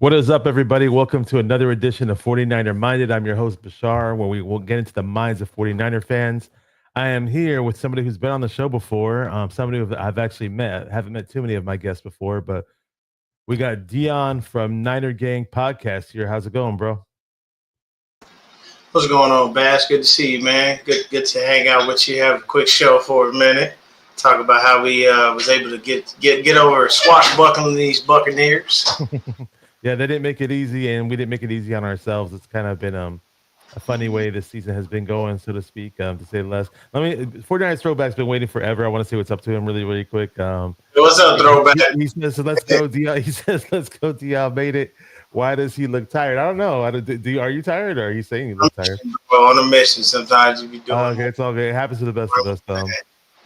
What is up, everybody? Welcome to another edition of 49er Minded. I'm your host, Bashar, where we will get into the minds of 49er fans. I am here with somebody who's been on the show before, somebody who I've actually met. I haven't met too many of my guests before, but we got Dion from Niner Gang Podcast here. How's it going, bro? What's going on, Bass? Good to see you, man. Good to hang out with you. Have a quick show for a minute. Talk about how we was able to get over swashbuckling these Buccaneers. Yeah, they didn't make it easy, and we didn't make it easy on ourselves. It's kind of been a funny way this season has been going, so to speak, to say the less. Let me 49ers throwback's been waiting forever. I want to say what's up to him really, really quick. What's up, throwback? He says, so let's go, Dion. He says, let's go, Dion. Made it. Why does he look tired? I don't know. Are you tired, or are you saying you look tired? Well, on a mission, sometimes you be doing. Okay, it's all good. It happens to the best of us.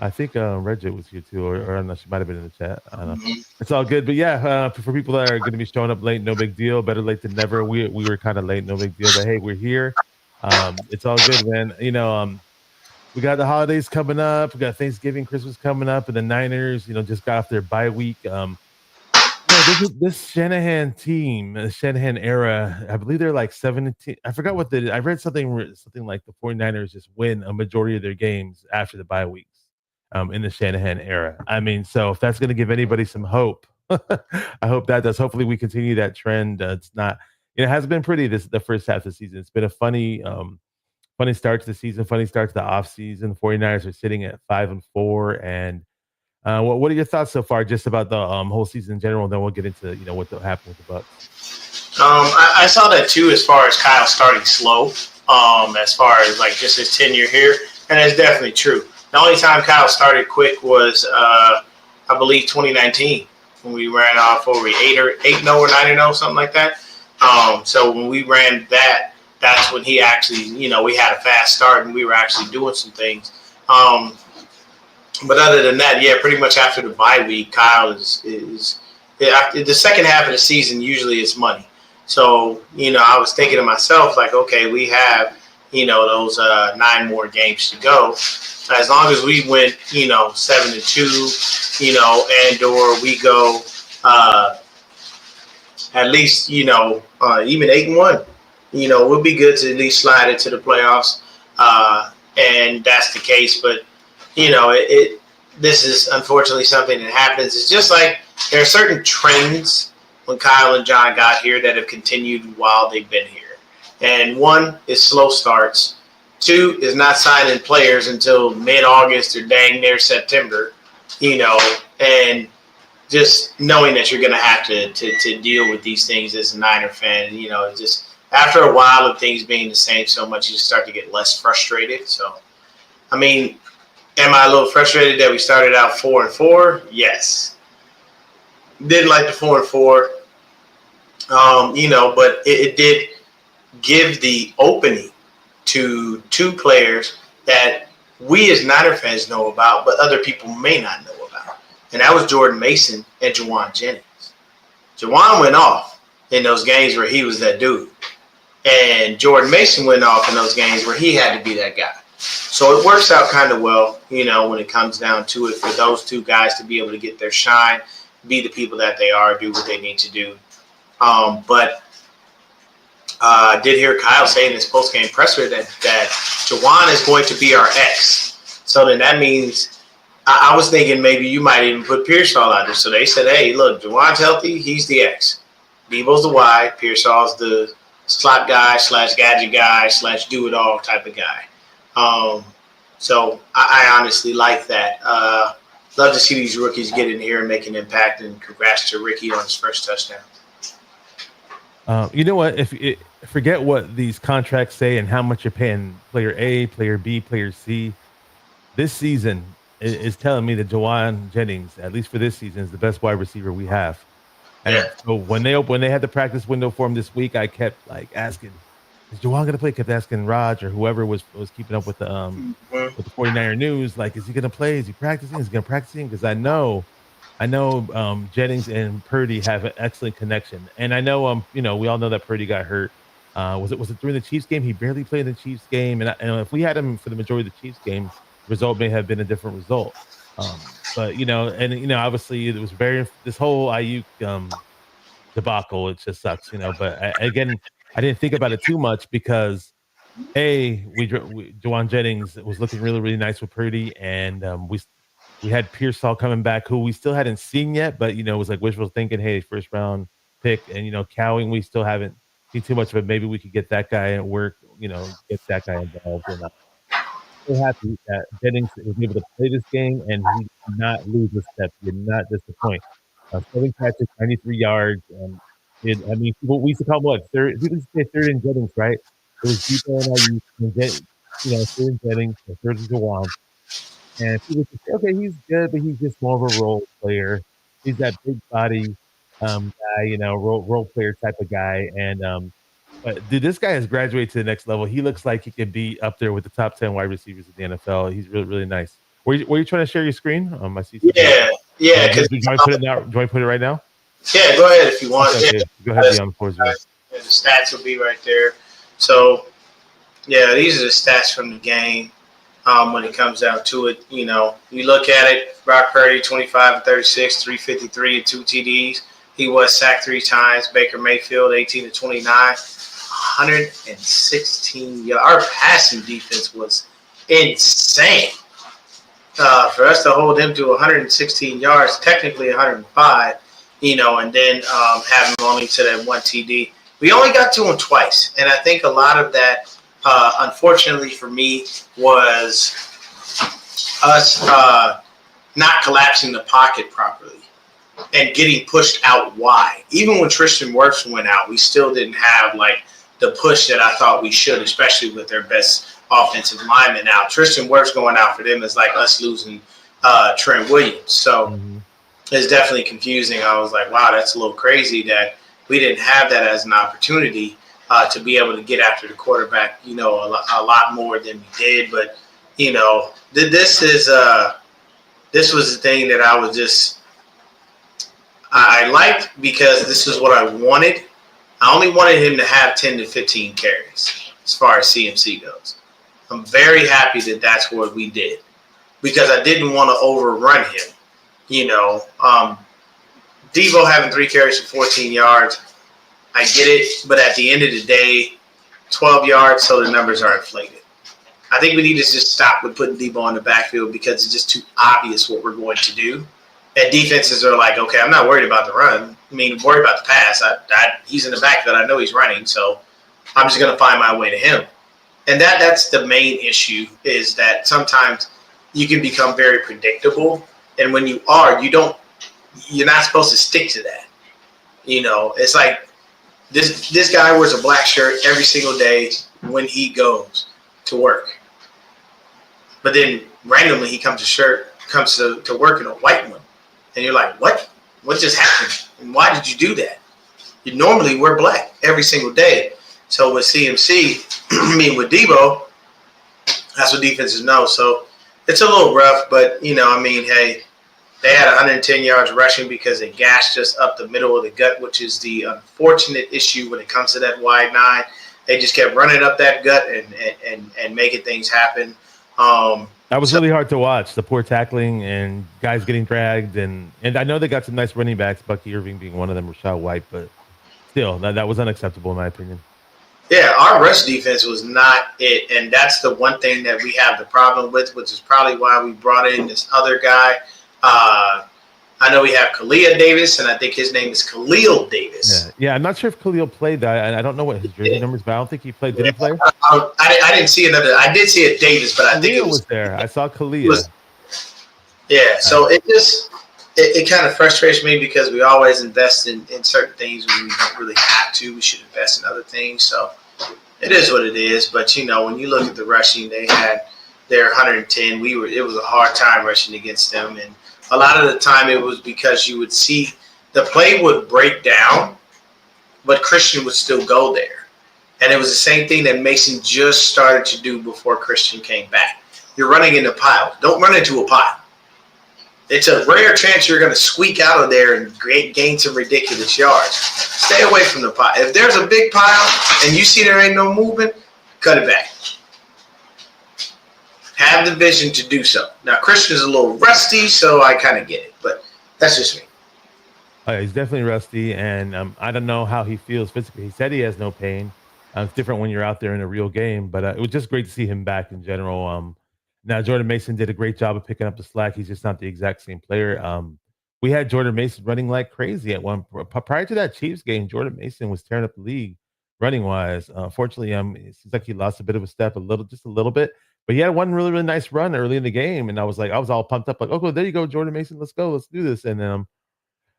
I think Reggie was here too, or I don't know, she might have been in the chat. I don't know. It's all good, but yeah, for people that are going to be showing up late, no big deal. Better late than never. We were kind of late, no big deal. But hey, we're here. It's all good, man. We got the holidays coming up. We got Thanksgiving, Christmas coming up, and the Niners, just got off their bye week. This Shanahan team, the Shanahan era, I believe they're like 17. I forgot I read something like the 49ers just win a majority of their games after the bye weeks in the Shanahan era. I mean, so if that's going to give anybody some hope, I hope that does. Hopefully we continue that trend. It's not, it has been pretty the first half of the season. It's been a funny start to the season, funny start to the off season. 49ers are sitting at 5-4, and what are your thoughts so far, just about the whole season in general? Then we'll get into what happened with the Bucs. I saw that too, as far as Kyle starting slow. As far as like just his tenure here, and it's definitely true. The only time Kyle started quick was I believe 2019 when we ran off over 8-0 or 9-0, something like that. So when we ran that, that's when he actually, we had a fast start and we were actually doing some things. But other than that, yeah, pretty much after the bye week, Kyle is the second half of the season usually it's money. So, I was thinking to myself, like, okay, we have, those 9 more games to go. As long as we went, 7-2, and or we go at least, even 8-1, we'll be good to at least slide into the playoffs. And that's the case. But, this is unfortunately something that happens. It's just like there are certain trends when Kyle and John got here that have continued while they've been here. And one is slow starts. 2 is not signing players until mid-August or dang near September, and just knowing that you're going to have to deal with these things as a Niner fan. Just after a while of things being the same so much, you just start to get less frustrated. So, I mean, am I a little frustrated that we started out 4-4? Yes. Didn't like the 4-4, but it did give the opening to 2 players that we as Niner fans know about, but other people may not know about. And that was Jordan Mason and Juwan Jennings. Juwan went off in those games where he was that dude. And Jordan Mason went off in those games where he had to be that guy. So it works out kind of well, when it comes down to it, for those 2 guys to be able to get their shine, be the people that they are, do what they need to do. But I did hear Kyle say in his post-game presser that Juwan is going to be our X. So then that means I was thinking maybe you might even put Pearsall out there. So they said, hey, look, Juwan's healthy. He's the X. Debo's the Y. Pearsall's the slot guy / gadget guy / do-it-all type of guy. So I honestly like that. Love to see these rookies get in here and make an impact, and congrats to Ricky on his first touchdown. You know what? Forget what these contracts say and how much you're paying player A, player B, player C. This season is telling me that Juwan Jennings, at least for this season, is the best wide receiver we have. And so when they had the practice window for him this week, I kept asking, is Juwan going to play? I kept asking Raj or whoever was keeping up with the 49er news, like, is he going to play? Is he practicing? Is he going to practice? Because I know Jennings and Purdy have an excellent connection, and I know we all know that Purdy got hurt. Was it during the Chiefs game? He barely played in the Chiefs game, and if we had him for the majority of the Chiefs game, the result may have been a different result. But obviously it was this whole Ayuk debacle. It just sucks, But again, I didn't think about it too much because Jawan Jennings was looking really, really nice with Purdy, and we had Pearsall coming back, who we still hadn't seen yet, but it was like wishful thinking. Hey, first round pick, and Cowing, we still haven't seen too much of it. Maybe we could get that guy at work, get that guy involved. And so happy that Jennings was able to play this game and he did not lose a step. He did not disappoint. 7 catches, 93 yards, and people, we used to call him what? Third? People used to say third and Jennings, right? It was Depot and I used to get, third and Jennings, and third and Jawan. And people just say, okay, he's good, but he's just more of a role player. He's that big body guy, role player type of guy. And but dude, this guy has graduated to the next level. He looks like he could be up there with the top 10 wide receivers in the NFL. He's really, really nice. Were you trying to share your screen? I see. Yeah. Do you want to put it now? Do you want to put it right now? Yeah, go ahead if you want. Okay, go ahead, Dion. The stats will be right there. So, yeah, these are the stats from the game. When it comes down to it, you look at it. Brock Purdy, 25-36, 353, and 2 TDs. He was sacked 3 times. Baker Mayfield, 18-29, 116 yards. Our passing defense was insane. For us to hold him to 116 yards, technically 105, and then have him only to that 1 TD. We only got to him twice, and I think a lot of that, unfortunately for me, was us not collapsing the pocket properly and getting pushed out wide. Even when Tristan Wirfs went out, we still didn't have like the push that I thought we should, especially with their best offensive lineman out. Tristan Wirfs going out for them is like us losing Trent Williams. So it's definitely confusing. I was like, wow, that's a little crazy that we didn't have that as an opportunity to be able to get after the quarterback, a lot more than we did. But, this was the thing that I was just – I liked because this is what I wanted. I only wanted him to have 10 to 15 carries as far as CMC goes. I'm very happy that that's what we did because I didn't want to overrun him. Devo having 3 carries for 14 yards, I get it. But at the end of the day, 12 yards, so the numbers are inflated. I think we need to just stop with putting Devo in the backfield because it's just too obvious what we're going to do. And defenses are like, okay, I'm not worried about the run. Worried about the pass. He's in the backfield. I know he's running, so I'm just going to find my way to him. And that's the main issue is that sometimes you can become very predictable. And when you are, you're not supposed to stick to that. It's like this guy wears a black shirt every single day when he goes to work. But then randomly he comes to work in a white one. And you're like, what? What just happened? And why did you do that? You normally wear black every single day. So with CMC, with Devo, that's what defenses know. So it's a little rough, but, hey, they had 110 yards rushing because they gashed us up the middle of the gut, which is the unfortunate issue when it comes to that wide 9. They just kept running up that gut and making things happen. That was really hard to watch, the poor tackling and guys getting dragged. And I know they got some nice running backs, Bucky Irving being one of them, Rashad White, but still, that was unacceptable in my opinion. Yeah, our rush defense was not it. And that's the one thing that we have the problem with, which is probably why we brought in this other guy. I know we have Kalia Davis, and I think his name is Khalil Davis. Yeah, I'm not sure if Khalil played that. I don't know what his jersey numbers, but I don't think he played. Did he play? I didn't see another. I did see a Davis, but I think it was there. I saw Khalil. Yeah, so it kind of frustrates me because we always invest in certain things when we don't really have to. We should invest in other things. So it is what it is. But, when you look at the rushing, they had their 110. It was a hard time rushing against them. And a lot of the time it was because you would see the play would break down, but Christian would still go there. And it was the same thing that Mason just started to do before Christian came back. You're running into piles. Don't run into a pile. It's a rare chance you're going to squeak out of there and gain some ridiculous yards. Stay away from the pile. If there's a big pile and you see there ain't no movement, cut it back. Have the vision to do so. Now, Christian's a little rusty, so I kind of get it, but that's just me. He's definitely rusty, and I don't know how he feels physically. He said he has no pain. It's different when you're out there in a real game, but it was just great to see him back in general. Now Jordan Mason did a great job of picking up the slack. He's just not the exact same player. We had Jordan Mason running like crazy at prior to that Chiefs game. Jordan Mason was tearing up the league running wise. Fortunately, it seems like he lost a bit of a step, just a little bit. But he had one really, really nice run early in the game, and I was all pumped up, like, "Oh, cool, there you go, Jordan Mason, let's go, let's do this." And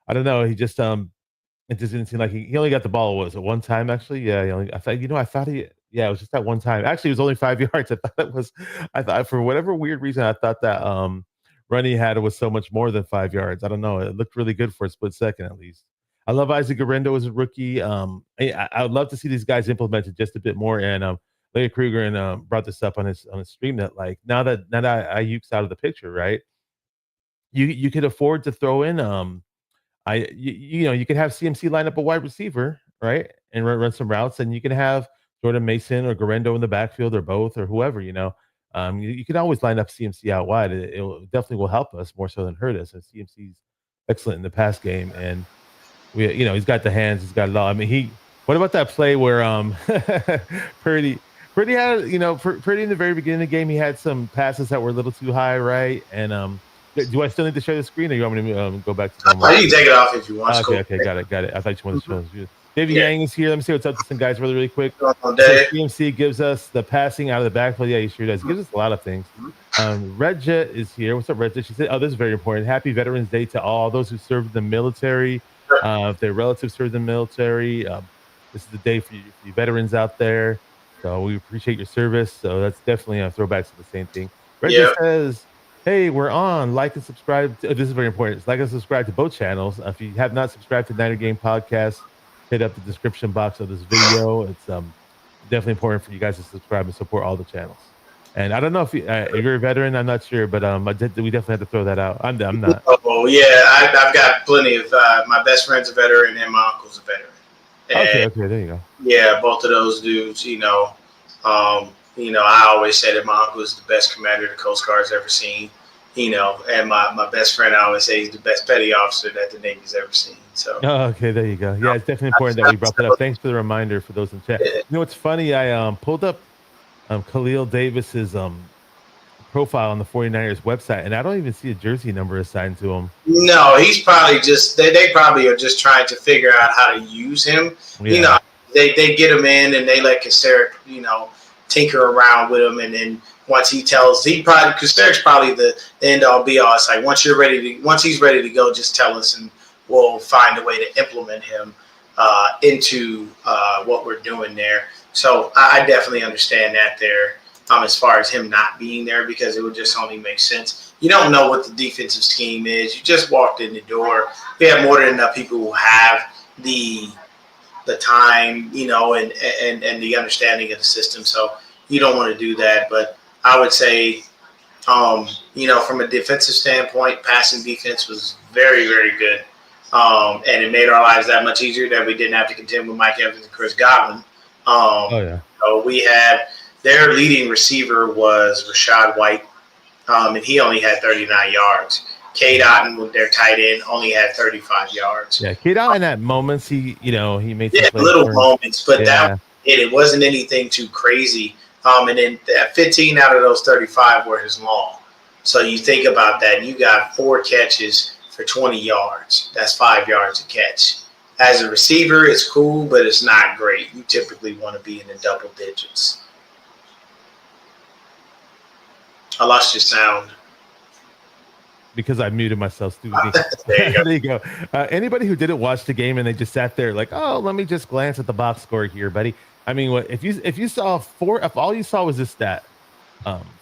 I don't know. He just it just didn't seem like he only got the ball. Was it one time actually? Yeah, he only, I thought I thought he yeah, it was just that one time. Actually, it was only 5 yards. I thought it was I thought for whatever weird reason I thought that run he had was so much more than 5 yards. I don't know. It looked really good for a split second at least. I love Isaac Garendo as a rookie. I would love to see these guys implemented just a bit more. And Larry Kruger and brought this up on his stream that like now that Ayuk's out of the picture, right? You could afford to throw in you could have CMC line up a wide receiver, right, and run some routes, and you can have Jordan Mason or Garendo in the backfield or both or whoever. You can always line up CMC out wide. Definitely will help us more so than hurt us. And CMC's excellent in the pass game, and he's got the hands, he's got it all. I mean, he. What about that play where Purdy Purdy had Purdy in the very beginning of the game, he had some passes that were a little too high, right, and do I still need to share the screen, or you want me to go back to Oh, normal? you can take it off if you want. It's Okay, cool. okay, got it, got it. I thought you wanted to show us. David Yeah. Yang is here. Let me see what's up to some guys really, really quick. All So day. CMC gives us the passing out of the backfield. Yeah, he sure does. He gives us a lot of things. Red Jet is here. What's up, Red Jet? She said, "Oh, this is very important. Happy Veterans Day to all those who served in the military. If their relatives served in the military, this is the day for you veterans out there. So we appreciate your service. So that's definitely a throwback to the same thing." Red Jet Yep. says, "Hey, we're on. Like and subscribe. This is very important. Like and subscribe to both channels. If you have not subscribed to Niner Game Podcast, hit up the description box of this video. It's definitely important for you guys to subscribe and support all the channels. And I don't know if you're a veteran. I'm not sure, but we definitely have to throw that out. I'm not. Oh yeah, I've got plenty of my best friend's a veteran and my uncle's a veteran. Okay, And okay, there you go. yeah, both of those dudes, I always say that my uncle is the best commander the Coast Guard's ever seen. And my best friend, I always say he's the best petty officer that the Navy's ever seen. So Oh, okay, there you go. Yeah, it's definitely important that we brought that up. Thanks for the reminder for those in chat. You know what's funny? I pulled up Khalil Davis's profile on the 49ers website, and I don't even see a jersey number assigned to him. no, he's probably just they probably are just trying to figure out how to use him. Yeah. They get him in and they let Kasterik, tinker around with him, and then once Kasterik's probably the end all be all. It's like once he's ready to go, just tell us and we'll find a way to implement him into what we're doing there. So I definitely understand that there. As far as him not being there, because it would just only make sense. You don't know what the defensive scheme is. You just walked in the door. We have more than enough people who have the time, and the understanding of the system. So you don't want to do that. But I would say, from a defensive standpoint, passing defense was very, very good. And it made our lives that much easier that we didn't have to contend with Mike Evans and Chris Godwin. Oh yeah. So we had their leading receiver was Rashad White, and he only had 39 yards. Cade Otton, with their tight end, only had 35 yards. Yeah, Cade Otton at moments he made some little moments, but yeah. it wasn't anything too crazy. And then 15 out of those 35 were his long. So you think about that, you got 4 catches for 20 yards. That's 5 yards a catch. As a receiver, it's cool, but it's not great. You typically want to be in the double digits. I lost your sound. Because I muted myself stupidly. There you go. Anybody who didn't watch the game and they just sat there like, oh, let me just glance at the box score here, buddy. I mean, if you saw if all you saw was this stat,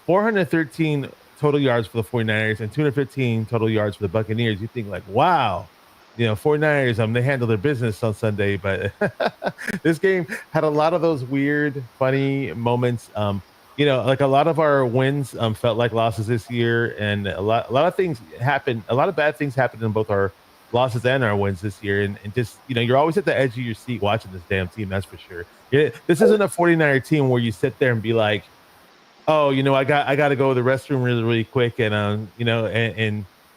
413 total yards for the 49ers and 215 total yards for the Buccaneers, you think like, wow, 49ers, they handled their business on Sunday, but this game had a lot of those weird, funny moments. Like a lot of our wins felt like losses this year, and a lot of things happened. A lot of bad things happened in both our losses and our wins this year, and just you're always at the edge of your seat watching this damn team. That's for sure. This isn't a 49er team where you sit there and be like, oh, I got to go to the restroom really, really quick, and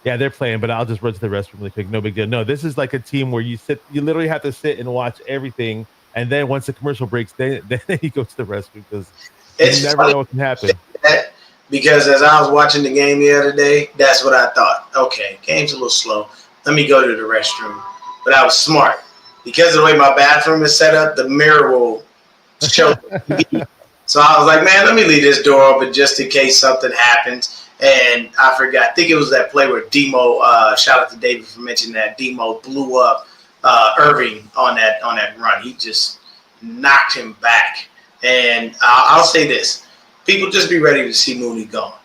Yeah, they're playing, but I'll just run to the restroom really quick. No big deal. No, this is like a team where you literally have to sit and watch everything, and then once the commercial breaks, then you go to the restroom because you It's never funny know what can happen. that because as I was watching the game the other day, that's what I thought. Okay, game's a little slow. Let me go to the restroom. But I was smart. Because of the way my bathroom is set up, the mirror will show. So I was like, man, let me leave this door open just in case something happens. And I forgot. I think it was that play where Demo. Shout out to David for mentioning that Demo blew up Irving on that run. He just knocked him back. And I'll say this: people just be ready to see Mooney gone.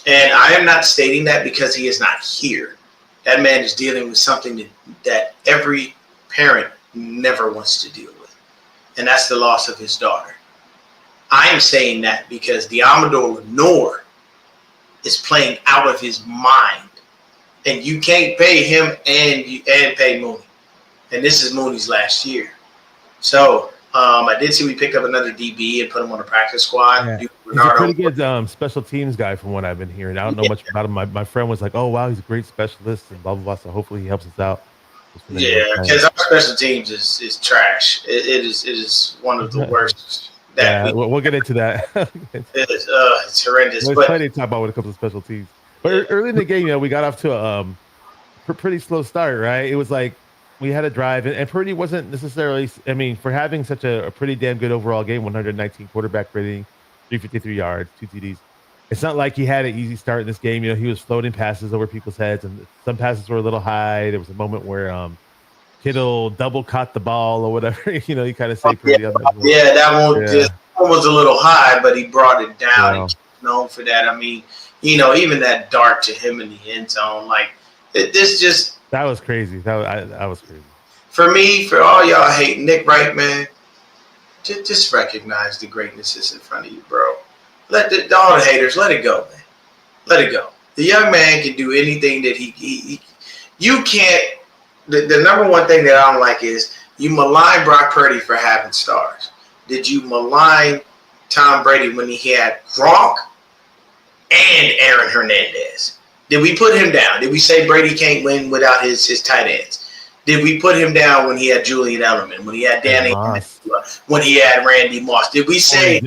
And I am not stating that because he is not here. That man is dealing with something that every parent never wants to deal with, and that's the loss of his daughter. I am saying that because Diamador Lenore is playing out of his mind, and you can't pay him and pay Mooney. And this is Mooney's last year. So I did see we picked up another DB and put him on the practice squad. Yeah. He's a pretty good special teams guy from what I've been hearing. I don't know much about him. My friend was like, "Oh wow, he's a great specialist," and blah blah blah. So hopefully he helps us out. Yeah, because our special teams is trash. It is one of the worst. We'll get into that. It's horrendous. There's plenty to talk about when it comes to special teams. But early in the game, we got off to a pretty slow start, right? It was like we had a drive, and Purdy wasn't necessarily. I mean, for having such a pretty damn good overall game, 119 quarterback rating, 353 yards, 2 TDs. It's not like he had an easy start in this game. He was floating passes over people's heads, and some passes were a little high. There was a moment where Kittle double caught the ball or whatever. You kind of say Purdy on that. Yeah, that one was a little high, but he brought it down. Yeah. He's known for that. I mean, even that dart to him in the end zone, like this just. That was crazy. That was crazy. For me, for all y'all hating Nick Wright, man, just recognize the greatness that's in front of you, bro. Let all the haters, let it go, man. Let it go. The young man can do anything that he you can't. The number one thing that I don't like is you malign Brock Purdy for having stars. Did you malign Tom Brady when he had Gronk and Aaron Hernandez? Did we put him down? Did we say Brady can't win without his tight ends? Did we put him down when he had Julian Edelman, when he had Danny, when he had Randy Moss? Did we say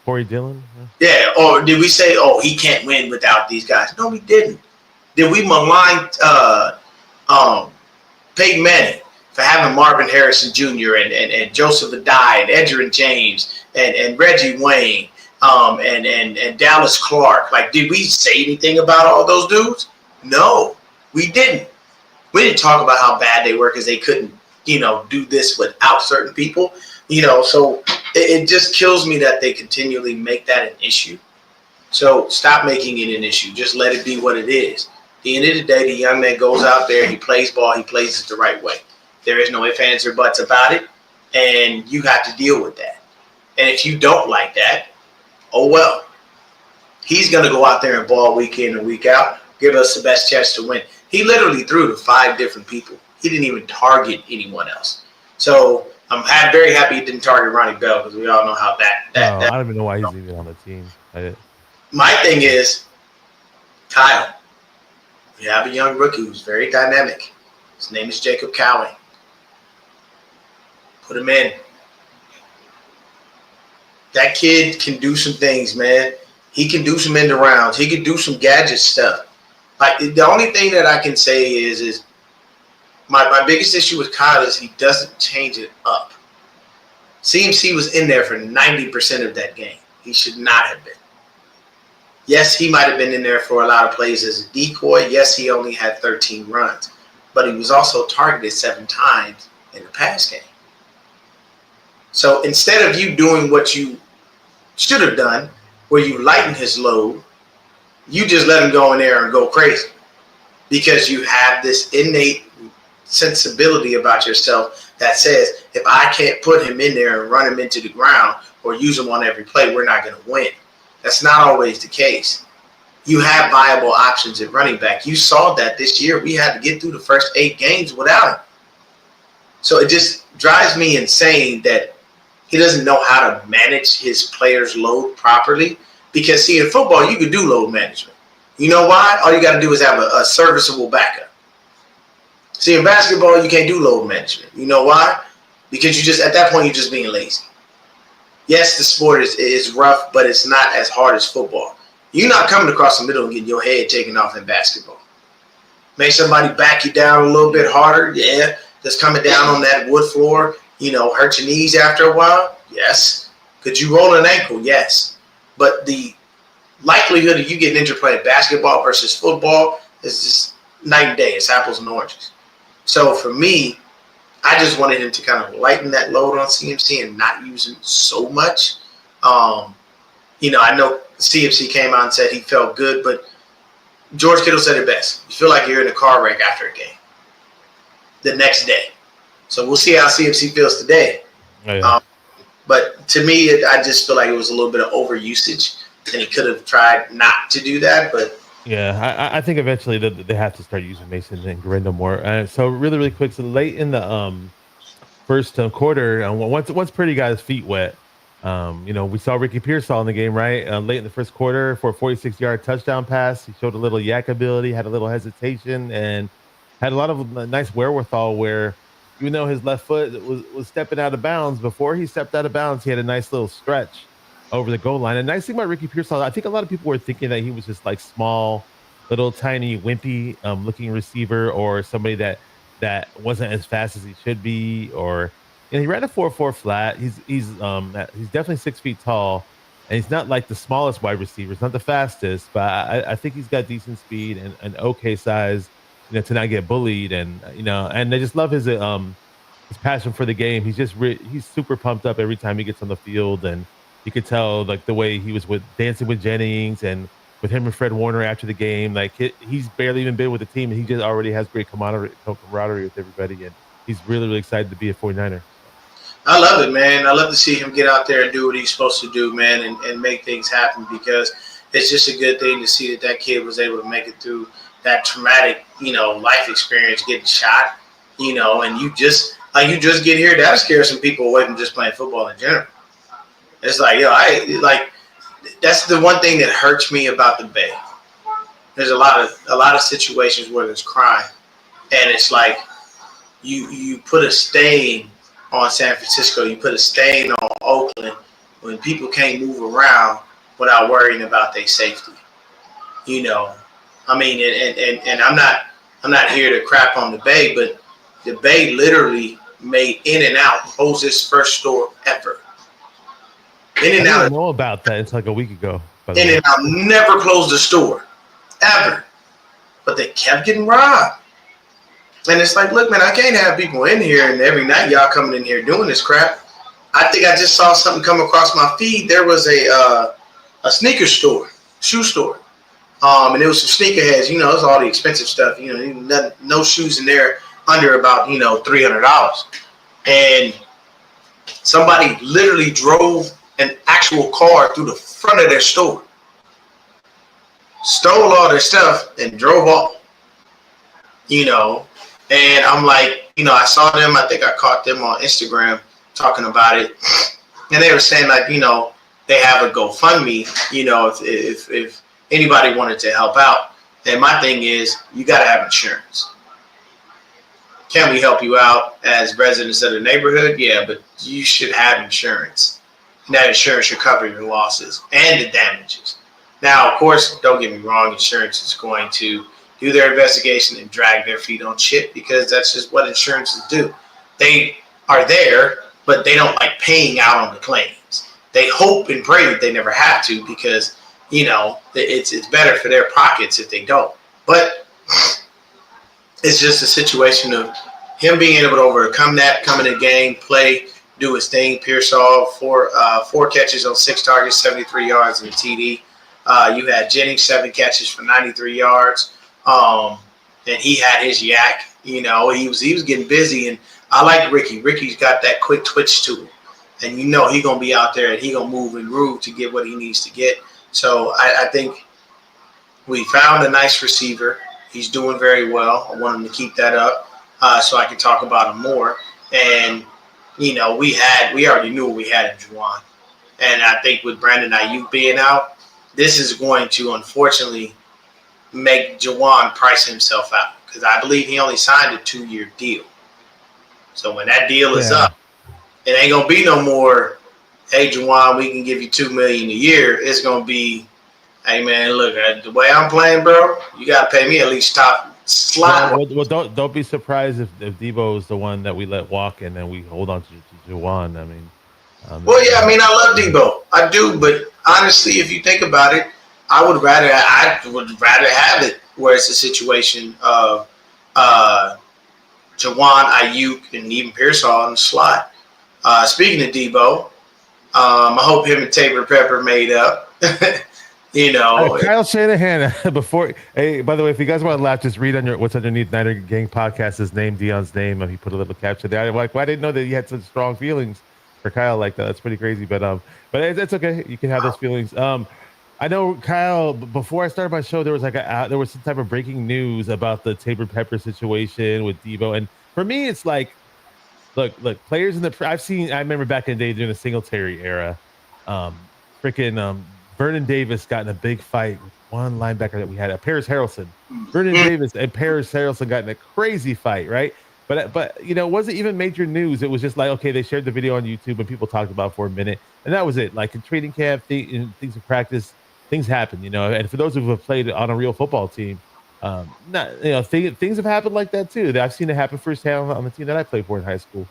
Corey Dillon? Yeah, or did we say, he can't win without these guys? No, we didn't. Did we malign Peyton Manning for having Marvin Harrison Jr. and Joseph Adai and Edgerrin James and Reggie Wayne and Dallas Clark? Like, did we say anything about all those dudes? No, we didn't. We didn't talk about how bad they were because they couldn't, do this without certain people. So it just kills me that they continually make that an issue. So stop making it an issue. Just let it be what it is. At the end of the day, the young man goes out there, he plays ball, he plays it the right way. There is no ifs, ands, or buts about it, and you have to deal with that. And if you don't like that, oh well. He's going to go out there and ball week in and week out, give us the best chance to win. He literally threw to 5 different people. He didn't even target anyone else. So I'm very happy he didn't target Ronnie Bell because we all know how that. I don't even know why he's even on the team. My thing is, Kyle, we have a young rookie who's very dynamic. His name is Jacob Cowing. Put him in. That kid can do some things, man. He can do some end rounds. He can do some gadget stuff. Like, the only thing that I can say is my biggest issue with Kyle is he doesn't change it up. CMC was in there for 90% of that game. He should not have been. Yes, he might have been in there for a lot of plays as a decoy. Yes, he only had 13 runs. But he was also targeted 7 times in the pass game. So instead of you doing what you should have done, where you lighten his load, you just let him go in there and go crazy because you have this innate sensibility about yourself that says, if I can't put him in there and run him into the ground or use him on every play, we're not going to win. That's not always the case. You have viable options at running back. You saw that this year. We had to get through the first 8 games without him. So it just drives me insane that he doesn't know how to manage his players' load properly. Because, see, in football, you can do load management. You know why? All you got to do is have a serviceable backup. See, in basketball, you can't do load management. You know why? Because you just, at that point, you're just being lazy. Yes, the sport is rough, but it's not as hard as football. You're not coming across the middle and getting your head taken off in basketball. Make somebody back you down a little bit harder. Yeah. Just coming down on that wood floor, hurt your knees after a while. Yes. Could you roll an ankle? Yes. But the likelihood of you getting injured playing basketball versus football is just night and day. It's apples and oranges. So for me, I just wanted him to kind of lighten that load on CMC and not use him so much. I know CMC came out and said he felt good, but George Kittle said it best. You feel like you're in a car wreck after a game the next day. So we'll see how CMC feels today. Oh, yeah. But to me, I just feel like it was a little bit of overusage, and he could have tried not to do that. But Yeah, I think eventually they have to start using Mason and Garendo more. So really quick, so late in the first quarter, once Purdy got his feet wet, we saw Ricky Pearsall in the game, right? Late in the first quarter for a 46-yard touchdown pass. He showed a little yak ability, had a little hesitation, and had a lot of nice wherewithal where even though his left foot was stepping out of bounds, before he stepped out of bounds, he had a nice little stretch over the goal line. And nice thing about Ricky Pearsall, I think a lot of people were thinking that he was just like small, little tiny, wimpy looking receiver, or somebody that wasn't as fast as he should be, or he ran a 4.4 flat. He's definitely 6 feet tall, and he's not like the smallest wide receiver. He's not the fastest, but I think he's got decent speed and an okay size, to not get bullied. And and I just love his passion for the game. He's super pumped up every time he gets on the field, and you could tell like the way he was with dancing with Jennings and with him and Fred Warner after the game. Like he's barely even been with the team, and he just already has great camaraderie with everybody, and he's really excited to be a 49er. I love it, man. I love to see him get out there and do what he's supposed to do, man, and make things happen, because it's just a good thing to see that kid was able to make it through that traumatic, life experience, getting shot, and you just get here. That'll scare some people away from just playing football in general. It's like, that's the one thing that hurts me about the Bay. There's a lot of situations where there's crime, and it's like you put a stain on San Francisco, you put a stain on Oakland when people can't move around without worrying about their safety. I mean, and I'm not here to crap on the Bay, but the Bay literally made In-N-Out close its first store ever. In-N-Out, I didn't know about that. It's like a week ago. In-N-Out never closed a store, ever. But they kept getting robbed. And it's like, look, man, I can't have people in here and every night y'all coming in here doing this crap. I think I just saw something come across my feed. There was a sneaker store, shoe store. And it was some sneakerheads, it's all the expensive stuff, no shoes in there under about, $300. And somebody literally drove an actual car through the front of their store, stole all their stuff, and drove off. And I'm like, I saw them. I think I caught them on Instagram talking about it, and they were saying like, they have a GoFundMe, if anybody wanted to help out. And my thing is, you got to have insurance. Can we help you out as residents of the neighborhood? Yeah, but you should have insurance. And that insurance should cover your losses and the damages. Now, of course, don't get me wrong, insurance is going to do their investigation and drag their feet on shit, because that's just what insurances do. They are there, but they don't like paying out on the claims. They hope and pray that they never have to, because, it's better for their pockets if they don't. But it's just a situation of him being able to overcome that, come in the game, play, do his thing. Pearsall, four catches on 6 targets, 73 yards and a TD. You had Jennings, 7 catches for 93 yards. And he had his yak. He was getting busy, and I like Ricky. Ricky's got that quick twitch to him, and he's gonna be out there and he gonna move and groove to get what he needs to get. So I think we found a nice receiver. He's doing very well. I want him to keep that up, so I can talk about him more. And we already knew what we had in Juwan, and I think with Brandon Ayuk being out, this is going to unfortunately make Juwan price himself out, because I believe he only signed a 2-year deal. So when that deal is up, it ain't gonna be no more. Hey, Juwan, we can give you $2 million a year. It's gonna be, hey man, look, the way I'm playing, bro, you gotta pay me at least top slot. Well, don't be surprised if Debo is the one that we let walk and then we hold on to Juwan. I mean, well, yeah, I mean, I love Debo, I do, but honestly, if you think about it, I would rather have it where it's a situation of Juwan, Ayuk, and even Pearsall in the slot. Speaking of Debo, I hope him and Tabor Pepper made up. You know, Kyle Shanahan. Before, hey, by the way, if you guys want to laugh, just read on your what's underneath Niner Gang podcast. His name, Dion's name, and he put a little caption there. I'm like, well, I didn't know that he had such strong feelings for Kyle like that. That's pretty crazy, but it's okay. You can have those feelings. I know Kyle. Before I started my show, there was there was some type of breaking news about the Tabor Pepper situation with Debo, and for me, it's like, look, players in the I remember back in the day during the Singletary era, freaking Vernon Davis got in a big fight with one linebacker that we had, Paris Harrelson. Vernon Davis and Paris Harrelson got in a crazy fight, right? But it wasn't even major news. It was just like, okay, they shared the video on YouTube and people talked about it for a minute, and that was it. Like in training camp, things in practice, things happen, And for those who have played on a real football team, things have happened like that too. I've seen it happen firsthand on the team that I played for in high school.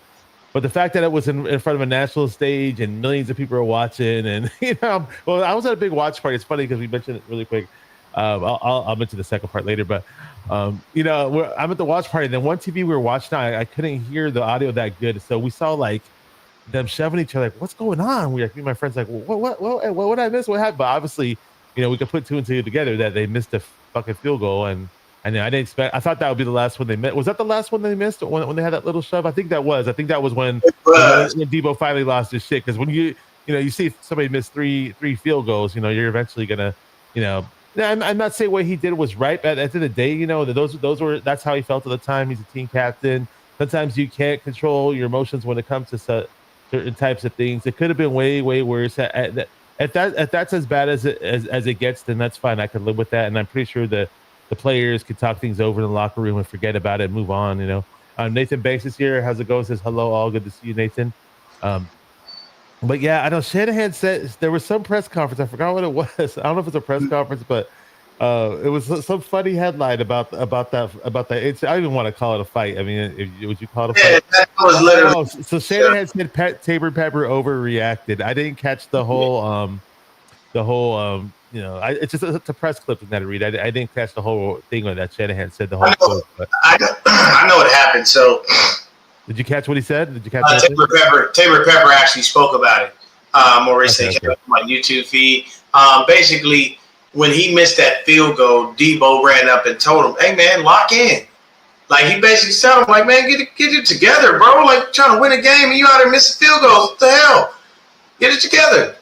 But the fact that it was in front of a national stage and millions of people are watching, and well, I was at a big watch party. It's funny because we mentioned it really quick. I'll mention the second part later, but I'm at the watch party. And then one TV we were watching, I couldn't hear the audio that good, so we saw like them shoving each other. Like, what's going on? Me and my friends like, what did I miss? What happened? But obviously, we could put two and two together that they missed a fucking field goal, and I didn't expect. I thought that would be the last one they missed. Was that the last one they missed when they had that little shove? I think that was when Debo finally lost his shit. Because when you see somebody miss three field goals, you're eventually gonna, I'm not saying what he did was right, but at the end of the day, that's how he felt at the time. He's a team captain. Sometimes you can't control your emotions when it comes to certain types of things. It could have been way, way worse. If that's as bad as it gets, then that's fine. I can live with that, and I'm pretty sure the players could talk things over in the locker room and forget about it and move on. Nathan Banks is here. How's it going? Says hello, all. Good to see you, Nathan. But yeah, I know Shanahan said there was some press conference. I forgot what it was. I don't know if it's a press conference, but it was some funny headline about that. I don't even want to call it a fight. I mean, would you call it a fight? That was literally. So Shanahan said Tabor Pepper overreacted. I didn't catch the whole it's just it's a press clip that I read. I didn't catch the whole thing on that Shanahan said the whole quote. I know what happened. So, did you catch what he said? Did you catch Tabor Pepper actually spoke about it more recently. Okay. On my YouTube feed. Basically, when he missed that field goal, Debo ran up and told him, "Hey man, lock in." Like he basically said, "I'm like, man, get it together, bro. Like trying to win a game and you out there missing field goals. What the hell? Get it together."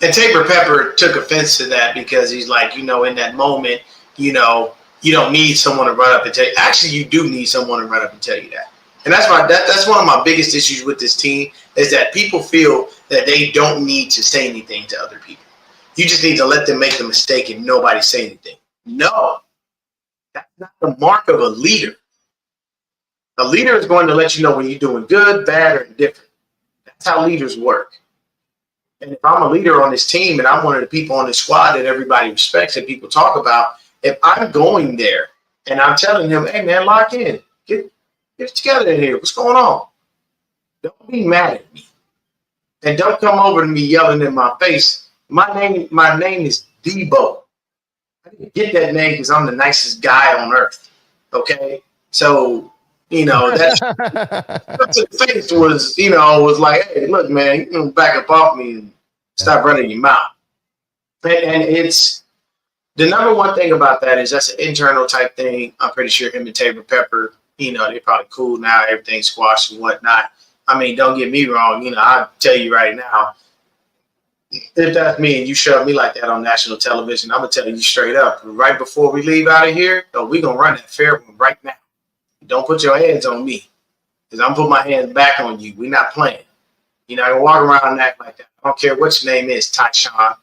And Tabor Pepper took offense to that because he's like, in that moment, you don't need someone to run up and tell you. Actually, you do need someone to run up and tell you that. And that's that's one of my biggest issues with this team is that people feel that they don't need to say anything to other people. You just need to let them make the mistake and nobody say anything. No, that's not the mark of a leader. A leader is going to let you know when you're doing good, bad, or indifferent. That's how leaders work. And if I'm a leader on this team and I'm one of the people on this squad that everybody respects and people talk about, if I'm going there and I'm telling them, hey, man, lock in. Get it together in here. What's going on? Don't be mad at me. And don't come over to me yelling in my face. My name is Debo. I didn't get that name because I'm the nicest guy on earth. Okay? So, that face was like, hey, look, man, back up off me and stop running your mouth. And it's the number one thing about that is that's an internal type thing. I'm pretty sure him and Tabor Pepper, they're probably cool now. Everything's squashed and whatnot. I mean, don't get me wrong. I'll tell you right now, if that's me and you shove me like that on national television, I'm going to tell you straight up, right before we leave out of here, we're going to run that fair one right now. Don't put your hands on me because I'm putting my hands back on you. We're not playing. I can walk around and act like that. I don't care what your name is, Tyshawn.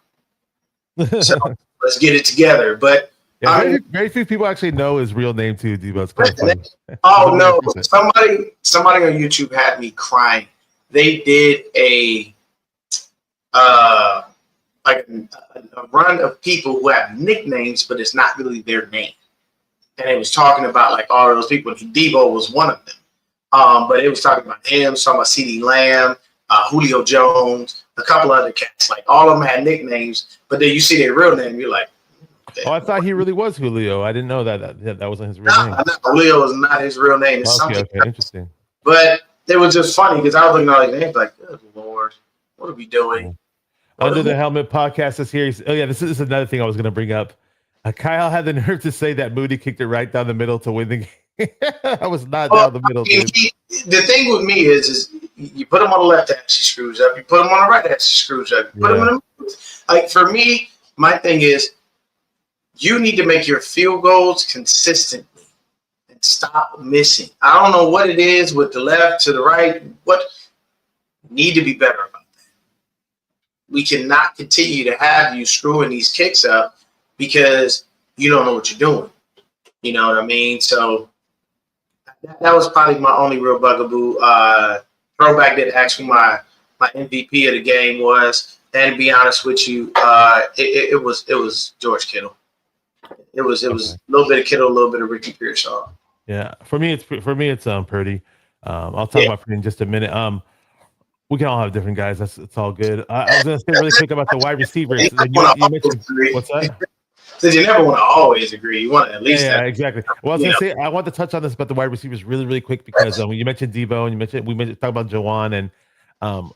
So let's get it together. But Yeah, very few people actually know his real name too, Debo. It's kind of funny. Oh no! Somebody on YouTube had me crying. They did a like a run of people who have nicknames, but it's not really their name. And it was talking about like all of those people. Debo was one of them. But it was talking about him, talking about CeeDee Lamb, Julio Jones, a couple other cats. Like all of them had nicknames, but then you see their real name, you're like, okay. Oh, I thought he really was Julio. I didn't know that wasn't his real name. No, Julio is not his real name. It's something. Okay, interesting. But it was just funny because I was looking at all these names like, good Lord, what are we doing? Under the Helmet podcast this series. Oh yeah, this is another thing I was going to bring up. Kyle had the nerve to say that Moody kicked it right down the middle to win the game. I was not down the middle. The thing with me is you put him on the left hand, she screws up. You put him on the right hand, she screws up. You put him in the middle. Like for me, my thing is you need to make your field goals consistently and stop missing. I don't know what it is with the left to the right. What need to be better about that. We cannot continue to have you screwing these kicks up because you don't know what you're doing. You know what I mean? So that was probably my only real bugaboo. Throwback did ask who my MVP of the game was, and to be honest with you, it was George Kittle. It was a little bit of Kittle, a little bit of Ricky Pearsall. Yeah, for me it's Purdy. I'll talk about Purdy in just a minute. We can all have different guys. It's all good. I was going to say really quick about the wide receivers. You mentioned, what's that? Since you never want to always agree, you want to at least. Yeah, exactly. Well, I was going to say I want to touch on this about the wide receivers really quick because you mentioned Debo and we talk about Jawan and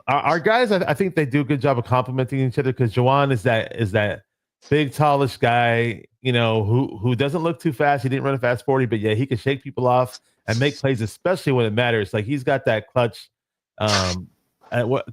our guys. I think they do a good job of complimenting each other because Jawan is that big, tallish guy, who doesn't look too fast. He didn't run a fast 40, but yeah, he can shake people off and make plays, especially when it matters. Like he's got that clutch,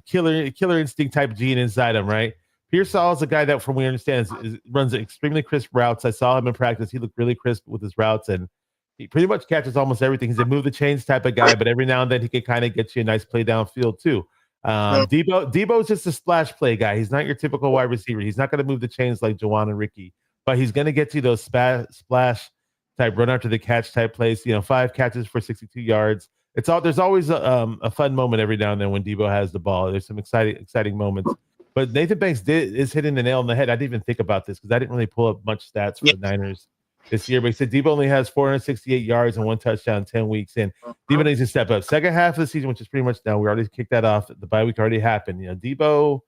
killer instinct type gene inside him, right? Pearsall is a guy that, from what we understand, runs extremely crisp routes. I saw him in practice. He looked really crisp with his routes, and he pretty much catches almost everything. He's a move the chains type of guy, but every now and then he can kind of get you a nice play downfield too. Debo's just a splash play guy. He's not your typical wide receiver. He's not going to move the chains like Jawan and Ricky, but he's going to get you those splash type run after the catch type plays. 5 catches for 62 yards. There's always a fun moment every now and then when Debo has the ball. There's some exciting moments. But Nathan Banks is hitting the nail on the head. I didn't even think about this because I didn't really pull up much stats for the Niners this year. But he said Debo only has 468 yards and 1 touchdown in 10 weeks. And Debo needs to step up. Second half of the season, which is pretty much now, we already kicked that off. The bye week already happened. Debo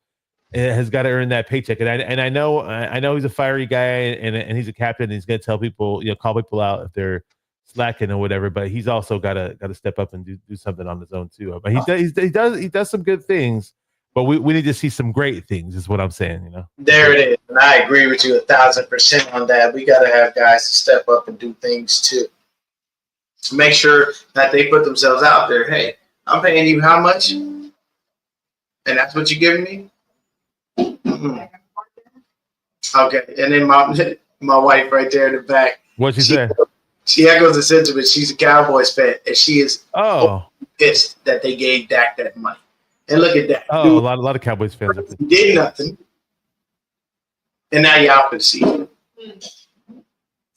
has got to earn that paycheck. And I know he's a fiery guy and he's a captain. And he's going to tell people, call people out if they're slacking or whatever. But he's also got to step up and do something on his own too. But he does some good things. But we need to see some great things, is what I'm saying. There it is, and I agree with you 1,000% on that. We got to have guys to step up and do things to make sure that they put themselves out there. Hey, I'm paying you how much, and that's what you're giving me. Mm-hmm. Okay, and then my wife right there in the back. What'd she say? She echoes the sentiment. She's a Cowboys fan, and she is pissed that they gave Dak that money. And look at that. Oh, dude, a lot of Cowboys fans. Did nothing. And now you're out for the season.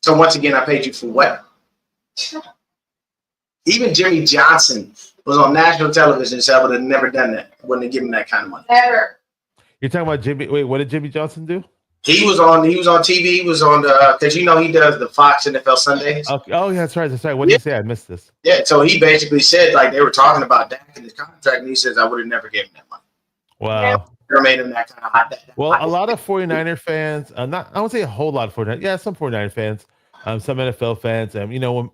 So once again, I paid you for what? Even Jimmy Johnson was on national television, so I would have never done that. Wouldn't have given that kind of money. Never. You're talking about Jimmy. Wait, what did Jimmy Johnson do? He was on TV. He was on because he does the Fox NFL Sundays. Okay. Oh, yeah, that's right. What did he say? I missed this. Yeah, so he basically said like they were talking about Dak and his contract, and he says I would have never given that money. Wow. Never made him that kind of hot. Well, a lot of 49er fans, I won't say a whole lot of 49. Yeah, some 49er fans, some NFL fans. When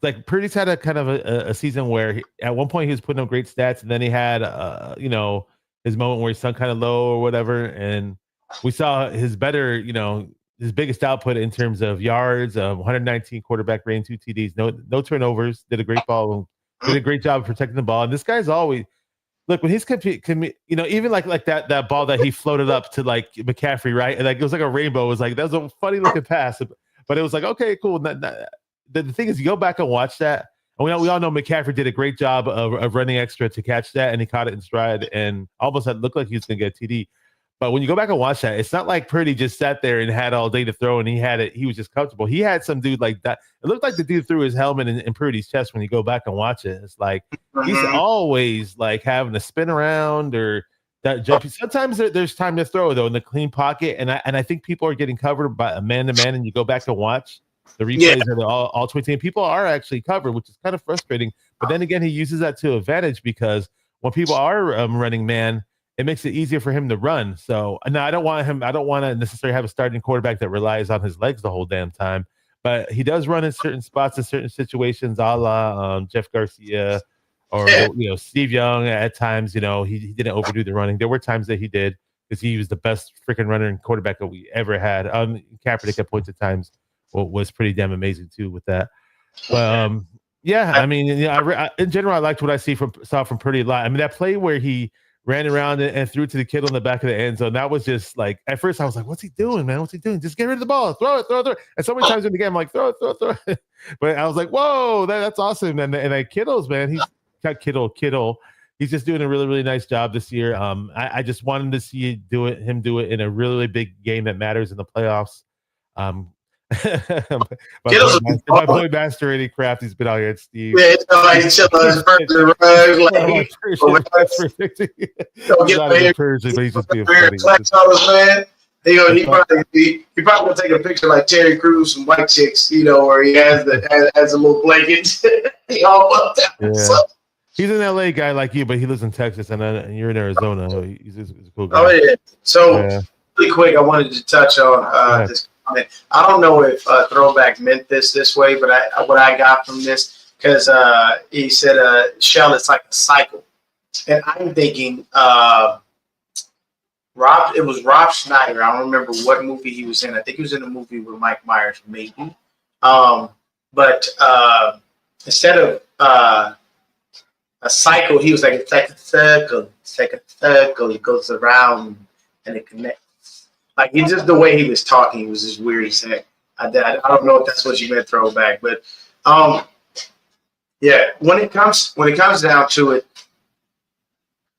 like Purdy's had a kind of a season where at one point he was putting up great stats, and then he had his moment where he sunk kind of low or whatever, and we saw his better, his biggest output in terms of yards, 119 quarterback rating, 2 TDs, no turnovers, did a great job of protecting the ball. And this guy's always look when he's even like that ball that he floated up to like McCaffrey, right? And like it was like a rainbow. It was like that was a funny looking pass, but it was like okay, cool. The thing is, you go back and watch that. And we all know McCaffrey did a great job of running extra to catch that, and he caught it in stride and almost looked like he was going to get a TD. But when you go back and watch that, it's not like Purdy just sat there and had all day to throw and he had it. He was just comfortable. He had some dude like that. It looked like the dude threw his helmet in Purdy's chest when you go back and watch it. It's like he's Mhm. always like having to spin around or that jumping. Sometimes there's time to throw though in the clean pocket, and I think people are getting covered by a man to man, and you go back and watch the Yeah. replays of the all 20 and people are actually covered, which is kind of frustrating. But then again, he uses that to advantage because when people are running man, it makes it easier for him to run. So no, I don't want to necessarily have a starting quarterback that relies on his legs the whole damn time. But he does run in certain spots in certain situations, a la Jeff Garcia or Yeah. Steve Young. At times, he didn't overdo the running. There were times that he did because he was the best freaking runner and quarterback that we ever had. Kaepernick at points at times was pretty damn amazing too with that. But yeah, I mean, in general, I liked what I saw from Purdy a lot. I mean, that play where he ran around and threw it to the kid on the back of the end zone. That was just like, at first I was like, what's he doing, man? What's he doing? Just get rid of the ball. Throw it. And so many times in the game, I'm like, throw it. But I was like, whoa, that's awesome. And Kittle's, man, he's got Kittle. He's just doing a really, really nice job this year. I just wanted to see him do it in a really, really big game that matters in the playoffs. My boy Master Eddie Kraft, he's been out here at Steve. Yeah, it's like he's chilling on his birthday rug. Don't get not even Persian, but he's just being funny. Flex on us, man. He probably gonna take a picture like Terry Crews from White Chicks, where he has a little blanket. He all up down. Yeah. So, he's an LA guy like you, but he lives in Texas, and you're in Arizona. So he's a cool guy. Oh yeah. So really quick, I wanted to touch on this comment. I don't know if Throwback meant this way, but what I got from this, because he said, "Shell, it's like a cycle," and I'm thinking, it was Rob Schneider. I don't remember what movie he was in. I think he was in a movie with Mike Myers, maybe. But instead of a cycle, he was like, it's like a circle. It's like a circle. It goes around and it connects. Like, it's just the way he was talking was just weird as heck. I don't know if that's what you meant, Throwback, but yeah. When it comes down to it,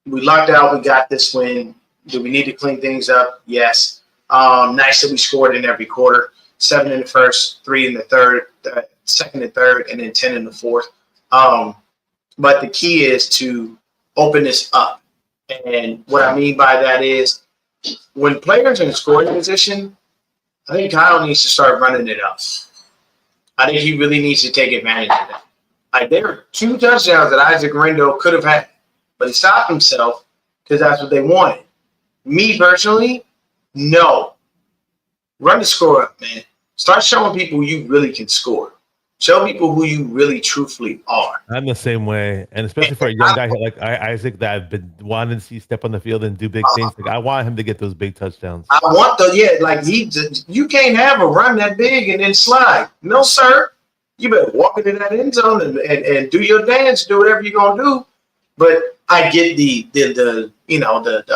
we lucked out. We got this win. Do we need to clean things up? Yes. Nice that we scored in every quarter. 7 in the first, 3 in the third, second and third, and then 10 in the fourth. But the key is to open this up. And what I mean by that is when players are in scoring position, I think Kyle needs to start running it up. I think he really needs to take advantage of that. Like, there were 2 touchdowns that Isaac Rendo could have had, but he stopped himself because that's what they wanted. Me personally, no. Run the score up, man. Start showing people you really can score. Show people who you really truthfully are. I'm the same way. And especially for a young guy like Isaac that I've been wanting to see step on the field and do big things. Like, I want him to get those big touchdowns. I want you can't have a run that big and then slide. No, sir. You better walk into that end zone and do your dance, do whatever you're gonna do. But I get the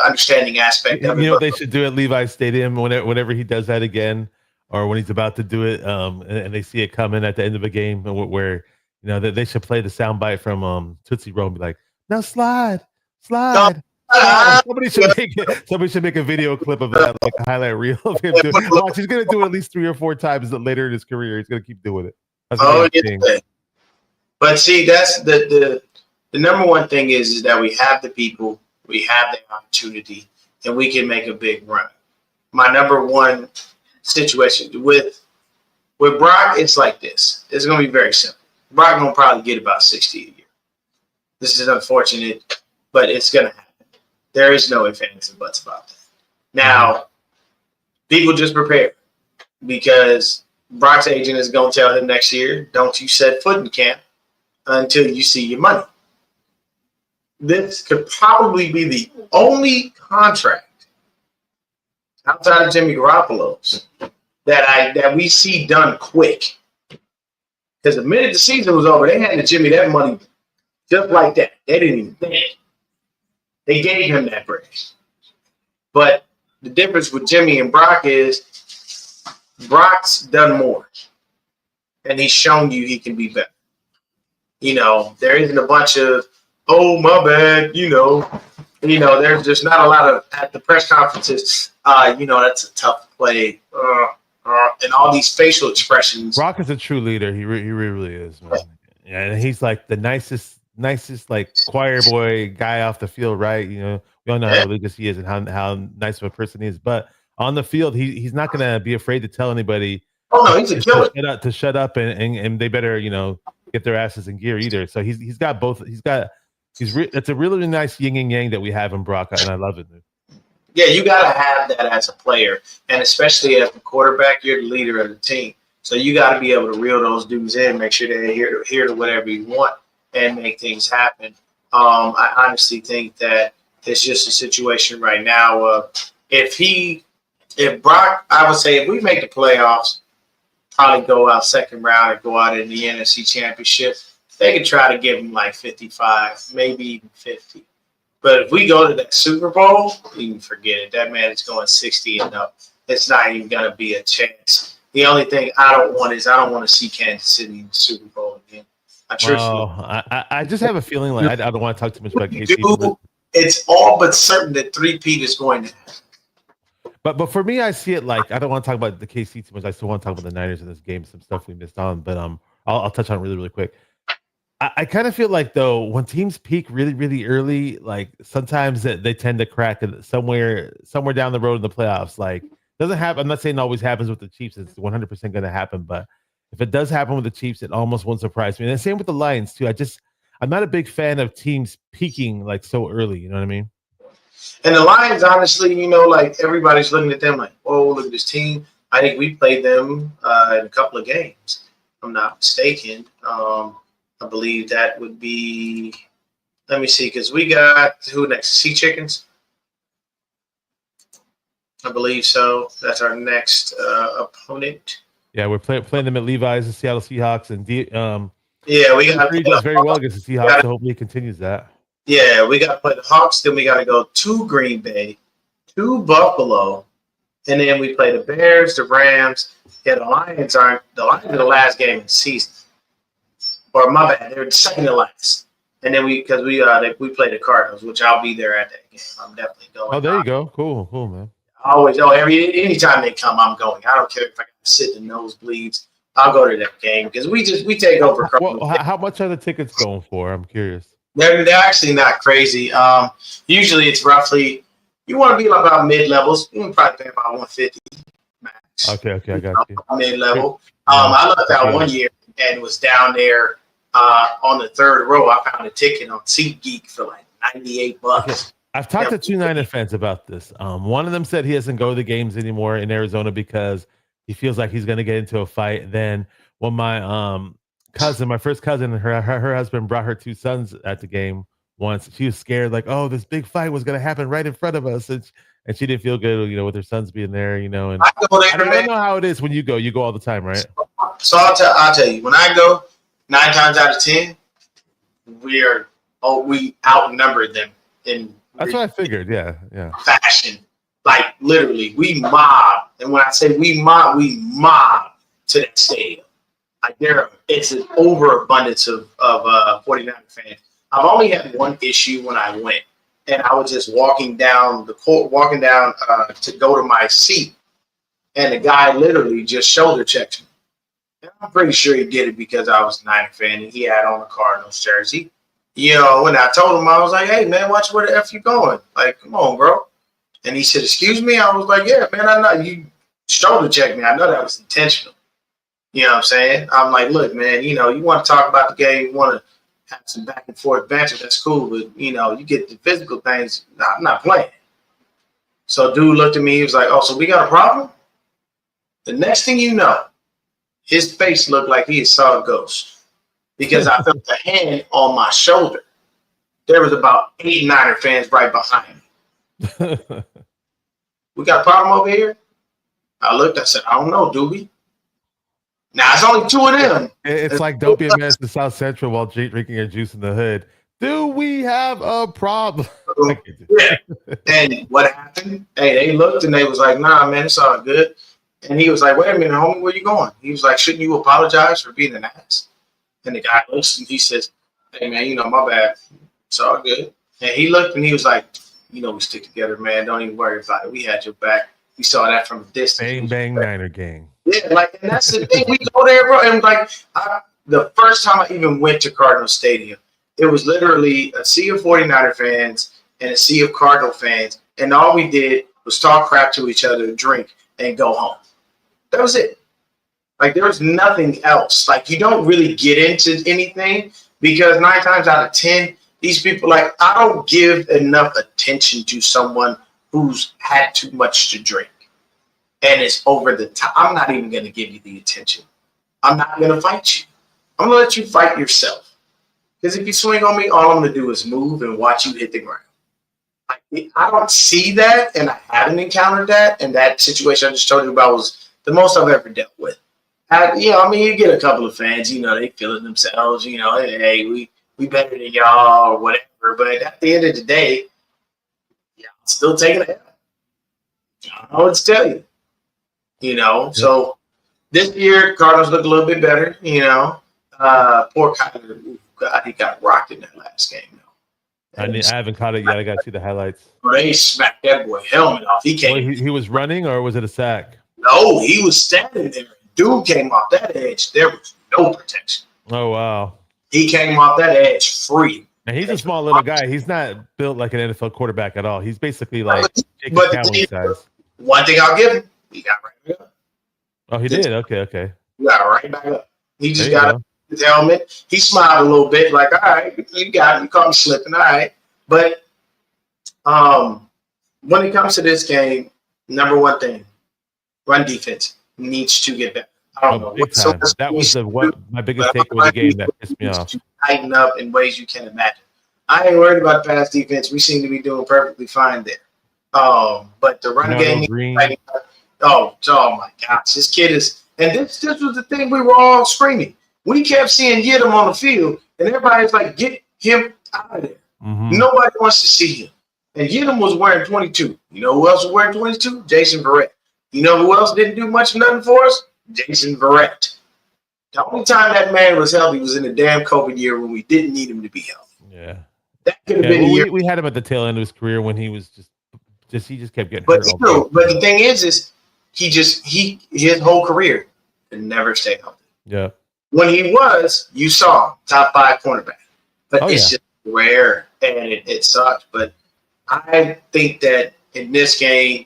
understanding aspect of it. They should do at Levi's Stadium whenever he does that again, or when he's about to do it, and they see it coming at the end of a game, where they should play the soundbite from Tootsie Roll and be like, "Now slide." Somebody should make a video clip of that, like a highlight reel of him doing it. Watch, he's gonna do it at least 3 or 4 times later in his career. He's gonna keep doing it. Yeah. But see, that's the number one thing is that we have the people, we have the opportunity, and we can make a big run. My number one situation with Brock, it's like this. It's going to be very simple. Brock going to probably get about 60 a year. This is unfortunate, but it's going to happen. There is no ifs, ands, and buts about that. Now, people just prepare because Brock's agent is going to tell him next year, don't you set foot in camp until you see your money. This could probably be the only contract outside of Jimmy Garoppolo's that we see done quick. Because the minute the season was over, they handed Jimmy that money just like that. They didn't even think. They gave him that bread. But the difference with Jimmy and Brock is Brock's done more. And he's shown you he can be better. There isn't a bunch of, oh, my bad, there's just not a lot of at the press conferences. That's a tough play, and all these facial expressions. Brock is a true leader. He really is, man. Yeah, and he's like the nicest like choir boy guy off the field, right? We all know how religious he is and how nice of a person he is. But on the field, he's not gonna be afraid to tell anybody. Oh no, he's a killer. To shut up and they better get their asses in gear either. So he's got both. It's a really nice yin and yang that we have in Brock, and I love it, dude. Yeah, you got to have that as a player, and especially as the quarterback, you're the leader of the team. So you got to be able to reel those dudes in, make sure they adhere to whatever you want, and make things happen. I honestly think that it's just a situation right now. If Brock, I would say if we make the playoffs, probably go out second round or go out in the NFC Championship, they could try to give him like 55, maybe even 50. But if we go to that Super Bowl, you can forget it. That man is going 60 and up. It's not even going to be a chance. The only thing I don't want to see Kansas City in the Super Bowl again. I just have a feeling like I don't want to talk too much about KC. It's all but certain that 3-peat is going to happen. But for me, I see it like I don't want to talk about the KC too much. I still want to talk about the Niners in this game, some stuff we missed on. But I'll touch on it really, really quick. I kind of feel like though when teams peak really, really early, like sometimes they tend to crack somewhere down the road in the playoffs. Like doesn't happen. I'm not saying it always happens with the Chiefs. It's 100% going to happen, but if it does happen with the Chiefs, it almost won't surprise me. And the same with the Lions too. I'm not a big fan of teams peaking like so early. You know what I mean? And the Lions, honestly, like everybody's looking at them like, oh, look at this team. I think we played them in a couple of games. If I'm not mistaken. I believe that would be, let me see, because we got who next? Sea Chickens? I believe so. That's our next opponent. Yeah, we're playing them at Levi's, the Seattle Seahawks, and yeah, we got to does very well against the Seahawks. So hopefully, he continues that. Yeah, we got to play the Hawks. Then we got to go to Green Bay, to Buffalo, and then we play the Bears, the Rams. Yeah, the Lions are the last game of the season. Or my bad, they're second to last. And then we play the Cardinals, which I'll be there at that game. I'm definitely going. Oh, there you go. Cool, man. Anytime they come, I'm going. I don't care if I got to sit in nosebleeds. I'll go to that game because we take over. Well, how much are the tickets going for? I'm curious. They're actually not crazy. Usually it's roughly you want to be about mid levels. You can probably pay about 150 max. Okay, I got you. Mid level. I looked out one year and was down there on the third row. I found a ticket on SeatGeek for like $98. Okay. I've talked to two Niner fans about this. One of them said he doesn't go to the games anymore in Arizona because he feels like he's going to get into a fight. Then when my first cousin, her husband brought her two sons at the game once, she was scared, like, oh, this big fight was going to happen right in front of us. And she didn't feel good, with her sons being there, and I don't know how it is when you go all the time, right? So I'll tell you, when I go, 9 times out of 10, we outnumbered them in. That's what I figured. Yeah. Fashion, like literally, we mob, and when I say we mob to that stadium. Like it's an overabundance of 49er fans. I've only had one issue when I went, and I was just walking down the court, to go to my seat, and the guy literally just shoulder checked me. And I'm pretty sure he did it because I was a Niner fan and he had on a Cardinals jersey. When I told him, I was like, hey, man, watch where the F you going. Like, come on, bro. And he said, excuse me? I was like, yeah, man, I know. You shoulder checked me. I know that was intentional. You know what I'm saying? I'm like, look, man, you want to talk about the game, you want to have some back and forth banter, that's cool. But, you get the physical things, I'm not playing. So dude looked at me. He was like, oh, so we got a problem? The next thing you know, his face looked like he saw a ghost because I felt a hand on my shoulder. There was about 8 Niner fans right behind me. We got a problem over here? I looked, I said, I don't know, do we? Now, it's only 2 of them. It's like don't be a menace to South Central while drinking your juice in the hood. Do we have a problem? Yeah. And what happened? Hey, they looked and they was like, nah, man, it's all good. And he was like, wait a minute, homie, where you going? He was like, shouldn't you apologize for being an ass? And the guy looks and he says, hey, man, my bad. It's all good. And he looked and he was like, we stick together, man. Don't even worry about it. We had your back. We saw that from a distance. Bang bang Niner gang. Yeah, like, and that's the thing. We go there, bro, and like the first time I even went to Cardinal Stadium, it was literally a sea of 49er fans and a sea of Cardinal fans, and all we did was talk crap to each other, drink, and go home. That was it. Like, there was nothing else. Like, you don't really get into anything because 9 times out of 10, these people, like, I don't give enough attention to someone who's had too much to drink and is over the top. I'm not even going to give you the attention. I'm not going to fight you. I'm going to let you fight yourself. Because if you swing on me, all I'm going to do is move and watch you hit the ground. I don't see that, and I haven't encountered that. And that situation I just told you about was the most I've ever dealt with. You get a couple of fans, they feeling themselves, hey, we better than y'all or whatever. But at the end of the day, I'm still taking a hit. I don't know what to tell you. So this year, Cardinals look a little bit better, Poor Kyler, God, he got rocked in that last game, though. I haven't caught it yet. I got to see the highlights. They smacked that boy helmet off. He came. He was running, or was it a sack? No, he was standing there. Dude came off that edge. There was no protection. Oh, wow. He came off that edge free. And he's a small little guy. He's not built like an NFL quarterback at all. He's basically like Jacob Cowling size. One thing I'll give him, he got right back up. Oh, he did? Okay. He got right back up. He just got his helmet. He smiled a little bit like, all right, you got it. You caught me slipping. All right. But when it comes to this game, number one thing, run defense needs to get better. I don't know. So that was my biggest takeaway of the game that pissed me off. To tighten up in ways you can imagine. I ain't worried about pass defense. We seem to be doing perfectly fine there. But the run game, oh my gosh, this kid is, and this was the thing we were all screaming. We kept seeing Yidam on the field, and everybody's like, get him out of there. Mm-hmm. Nobody wants to see him. And Yidam was wearing 22. You know who else was wearing 22? Jason Verrett. You know who else didn't do much of nothing for us? Jason Verrett. The only time that man was healthy was in the damn COVID year when we didn't need him to be healthy. Yeah. That could have been a year. We had him at the tail end of his career when he was he just kept getting hurt. But the thing is his whole career could never stay healthy. Yeah. When he was, you saw top 5 cornerback. But it's just rare and it sucks. But I think that in this game,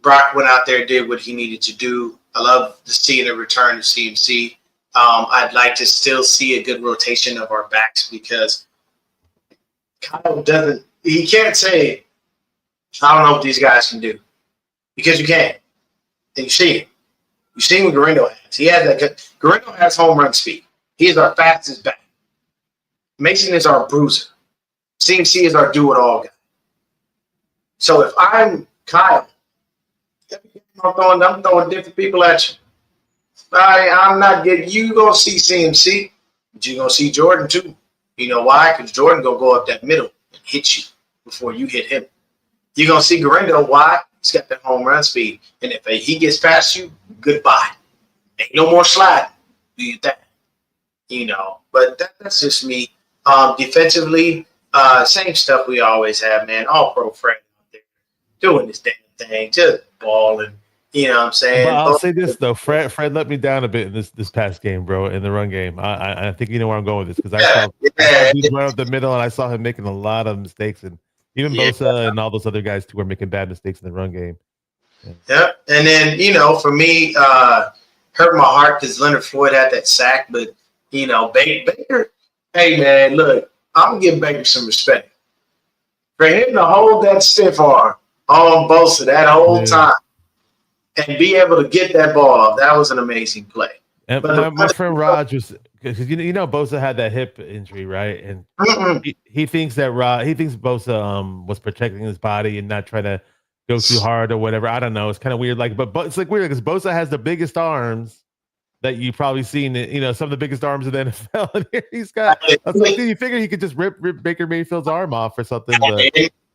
Brock went out there and did what he needed to do. I love to see the return to CMC. I'd like to still see a good rotation of our backs because Kyle he can't say, I don't know what these guys can do. Because you can't. And you see it. You see what Garendo has. He has that. Garendo has home run speed. He is our fastest back. Mason is our bruiser. CMC is our do-it-all guy. So if I'm Kyle, I'm throwing different people at you. I'm not getting you gonna see CMC, but you're gonna see Jordan too. You know why? Because Jordan gonna go up that middle and hit you before you hit him. You're gonna see Garendo. Why? He's got that home run speed. And if he gets past you, goodbye. Ain't no more sliding. Do you think? But that's just me. Defensively, same stuff we always have, man. All pro Fred out there doing this damn thing, just balling. You know what I'm saying? But I'll say this though, Fred let me down a bit in this past game, bro, in the run game. I think you know where I'm going with this because I saw he run up the middle and I saw him making a lot of mistakes, and even Bosa and all those other guys too were making bad mistakes in the run game. Yeah. And then for me, hurt my heart because Leonard Floyd had that sack, but Baker. Hey man, look, I'm gonna give Baker some respect for him to hold that stiff arm on Bosa that whole time. And be able to get that ball off. That was an amazing play. And my friend Raj was because Bosa had that hip injury, right? And he thinks Bosa was protecting his body and not trying to go too hard or whatever. I don't know. It's kind of weird. But it's like weird because Bosa has the biggest arms that you've probably seen. Some of the biggest arms in the NFL. And here he's got. I was like, you figure he could just rip Baker Mayfield's arm off or something.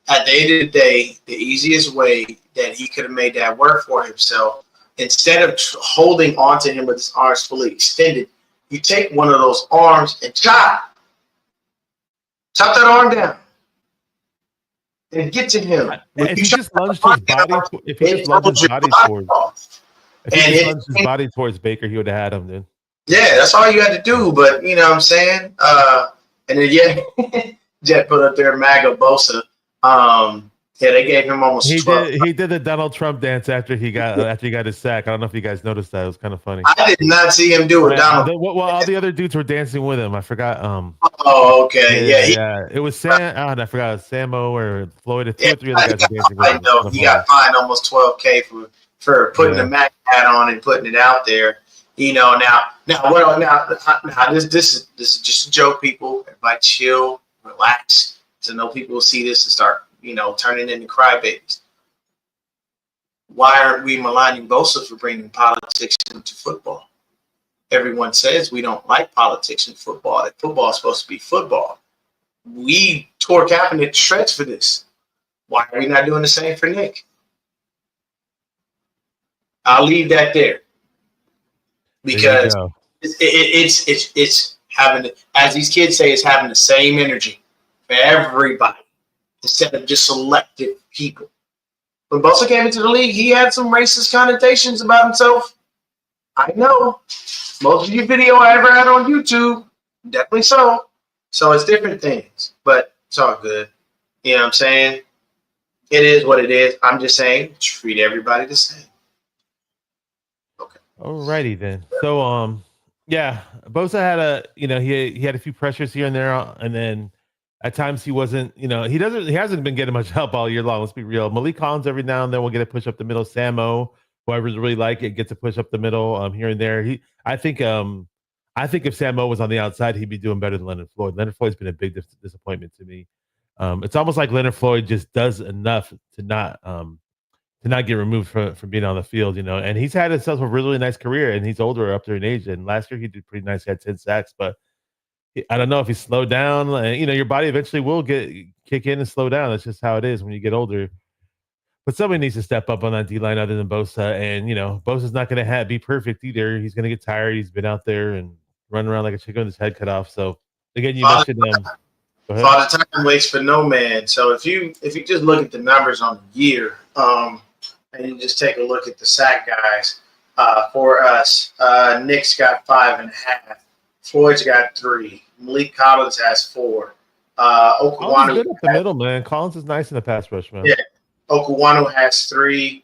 At the end of the day, the easiest way that he could have made that work for himself, instead of holding onto him with his arms fully extended, you take one of those arms and chop that arm down. and get to him. When If you he try just to lunged his block body, out, if he just it lunged his throws your body body towards, off. if he And just it, lunged his body towards Baker, he would have had him, dude. yeah, that's all you had to do. But you know what I'm saying? And then yeah, Jet put up there MAGA Bosa. Yeah, they gave him almost He 12. did the Donald Trump dance after he got his sack. I don't know if you guys noticed that. It was kind of funny. I did not see him do it, Donald. Well, all the other dudes were dancing with him. I forgot. Oh, okay. Yeah, Yeah. It was Sam. I forgot. It was Samo or Floyd. Two yeah, or three other guys were dancing with him. I know he got fined almost 12K for putting the MAGA hat on and putting it out there. You know, now this is just a joke, people. Everybody chill, relax. So no people will see this and start, turning into crybabies. Why aren't we maligning Bosa for bringing politics into football? Everyone says we don't like politics in football. That football is supposed to be football. We tore Kaepernick to shreds for this. Why are we not doing the same for Nick? I'll leave that there. Because it's having, as these kids say, it's having the same energy for everybody instead of just selective people. When Bosa came into the league, he had some racist connotations about himself. I know. Most of your video I ever had on YouTube, definitely so. So it's different things, but it's all good. You know what I'm saying? It is what it is. I'm just saying, treat everybody the same. Okay. Alrighty then. So yeah, Bosa had he had a few pressures here and there, and then at times he wasn't, he hasn't been getting much help all year long. Let's be real. Malik Collins every now and then will get a push up the middle. Samo, whoever's really like it, gets a push up the middle here and there. I think if Samo was on the outside, he'd be doing better than Leonard Floyd. Leonard Floyd's been a big disappointment to me. It's almost like Leonard Floyd just does enough to not get removed from being on the field, and he's had himself a really nice career, and he's older up there in age. And last year he did pretty nice. He had 10 sacks, but I don't know if he slowed down. Your body eventually will kick in and slow down. That's just how it is when you get older. But somebody needs to step up on that D line other than Bosa. And Bosa's not going to be perfect either. He's going to get tired. He's been out there and running around like a chicken with his head cut off. So again, you mentioned Father time waits for no man. So if you just look at the numbers on the year, and you just take a look at the sack guys for us, Nick's got 5.5. Floyd's got 3. Malik Collins has 4. Collins is good up the middle, man. Collins is nice in the pass rush, man. Yeah. Okuwanu has 3.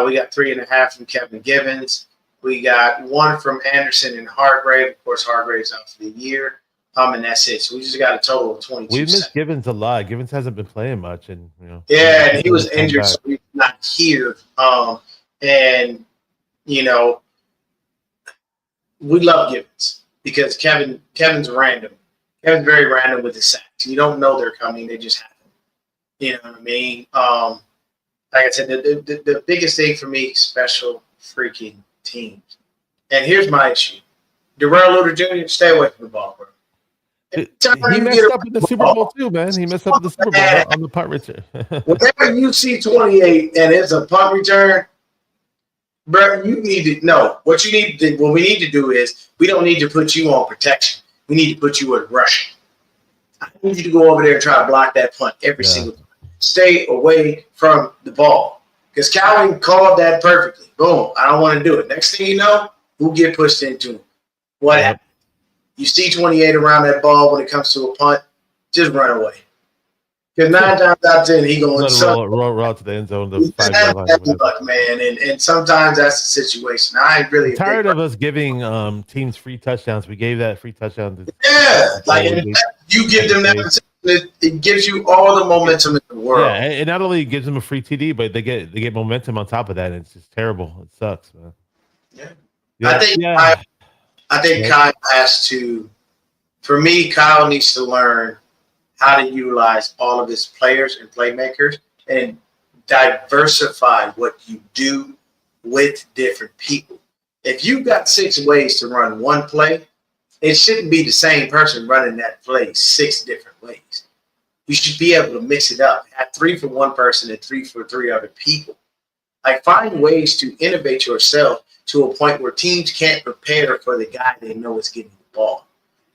We got 3.5 from Kevin Givens. We got 1 from Anderson and Hargrave. Of course, Hargrave's out for the year. And that's it. So we just got a total of 22. We missed Givens a lot. Givens hasn't been playing much, and yeah, and he was injured, so he's not here. And we love Givens because Kevin's random. Kevin's very random with the sacks. You don't know they're coming; they just happen. You know what I mean? Like I said, the biggest thing for me, special freaking teams. And here's my issue: Darrell Luter Jr. Stay away from the ball, bro. He messed up in the Super Bowl too, man. He messed up in the Super Bowl on the punt return. Whenever you see 28 and it's a punt return, bro, you need to know what you need to do. What we need to do is we don't need to put you on protection. We need to put you in rushing. I need you to go over there and try to block that punt every single time. Stay away from the ball. Because Cowan called that perfectly. Boom. I don't want to do it. Next thing you know, we'll get pushed into him. What happened? You see 28 around that ball when it comes to a punt, just run away. Because 9 times out of 10, he going to roll to the end zone. The 5-yard line, luck, man. And sometimes that's the situation. I ain't really tired of us giving teams free touchdowns. We gave that free touchdown. You give them that. It gives you all the momentum in the world. Yeah, it not only gives them a free TD, but they get momentum on top of that. And it's just terrible. It sucks, man. Yeah. I think Kyle has to. For me, Kyle needs to learn how to utilize all of his players and playmakers and diversify what you do with different people. If you've got 6 ways to run one play, it shouldn't be the same person running that play 6 different ways. You should be able to mix it up. Have 3 for one person and 3 for 3 other people. Like, find ways to innovate yourself to a point where teams can't prepare for the guy they know is getting the ball.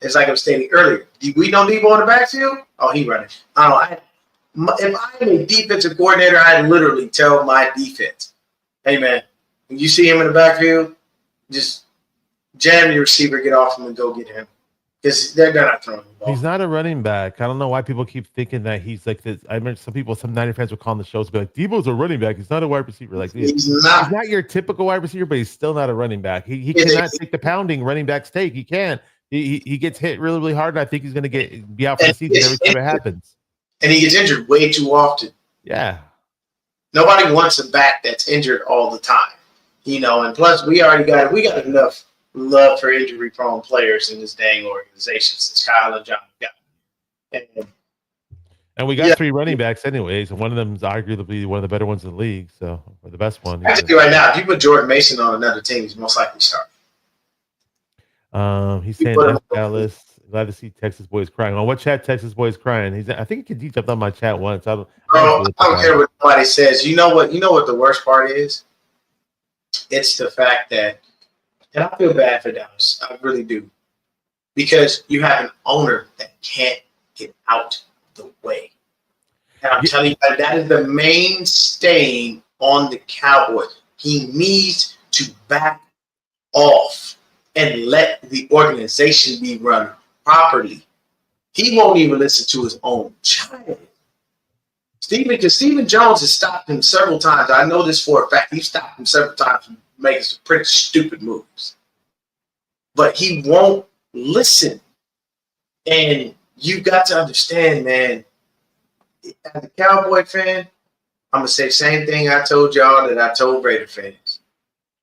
It's like I was stating earlier. We know Debo in the backfield? Oh, he running. If I'm a defensive coordinator, I literally tell my defense, hey, man, when you see him in the backfield, just jam your receiver, get off him, and go get him. Because they're not throwing the ball. He's not a running back. I don't know why people keep thinking that he's like this. I remember some Niner fans were calling the shows, be like, Debo's a running back. He's not a wide receiver. Like he's not your typical wide receiver, but he's still not a running back. He cannot take the pounding running backs take. He can't. He gets hit really, really hard, and I think he's going to be out for the season every time it happens. And he gets injured way too often. Yeah. Nobody wants a back that's injured all the time. And plus we got enough love for injury-prone players in this dang organization since Kyle and John got. And we got 3 running backs anyways, and one of them is arguably one of the better ones in the league, or the best one. I tell you right now, if you put Jordan Mason on another team, he's most likely starting. He's saying Dallas. Glad to see Texas boys crying. On what chat Texas boys crying? I think he jumped on my chat once. I don't care what nobody says. You know what the worst part is? It's the fact that, and I feel bad for Dallas. I really do. Because you have an owner that can't get out the way. And I'm telling you, that is the main stain on the Cowboys. He needs to back off and let the organization be run properly. He won't even listen to his own child. Stephen Jones has stopped him several times. I know this for a fact. He's stopped him several times from making some pretty stupid moves. But he won't listen. And you got to understand, man, as a Cowboy fan, I'm going to say the same thing I told y'all that I told Raider fans.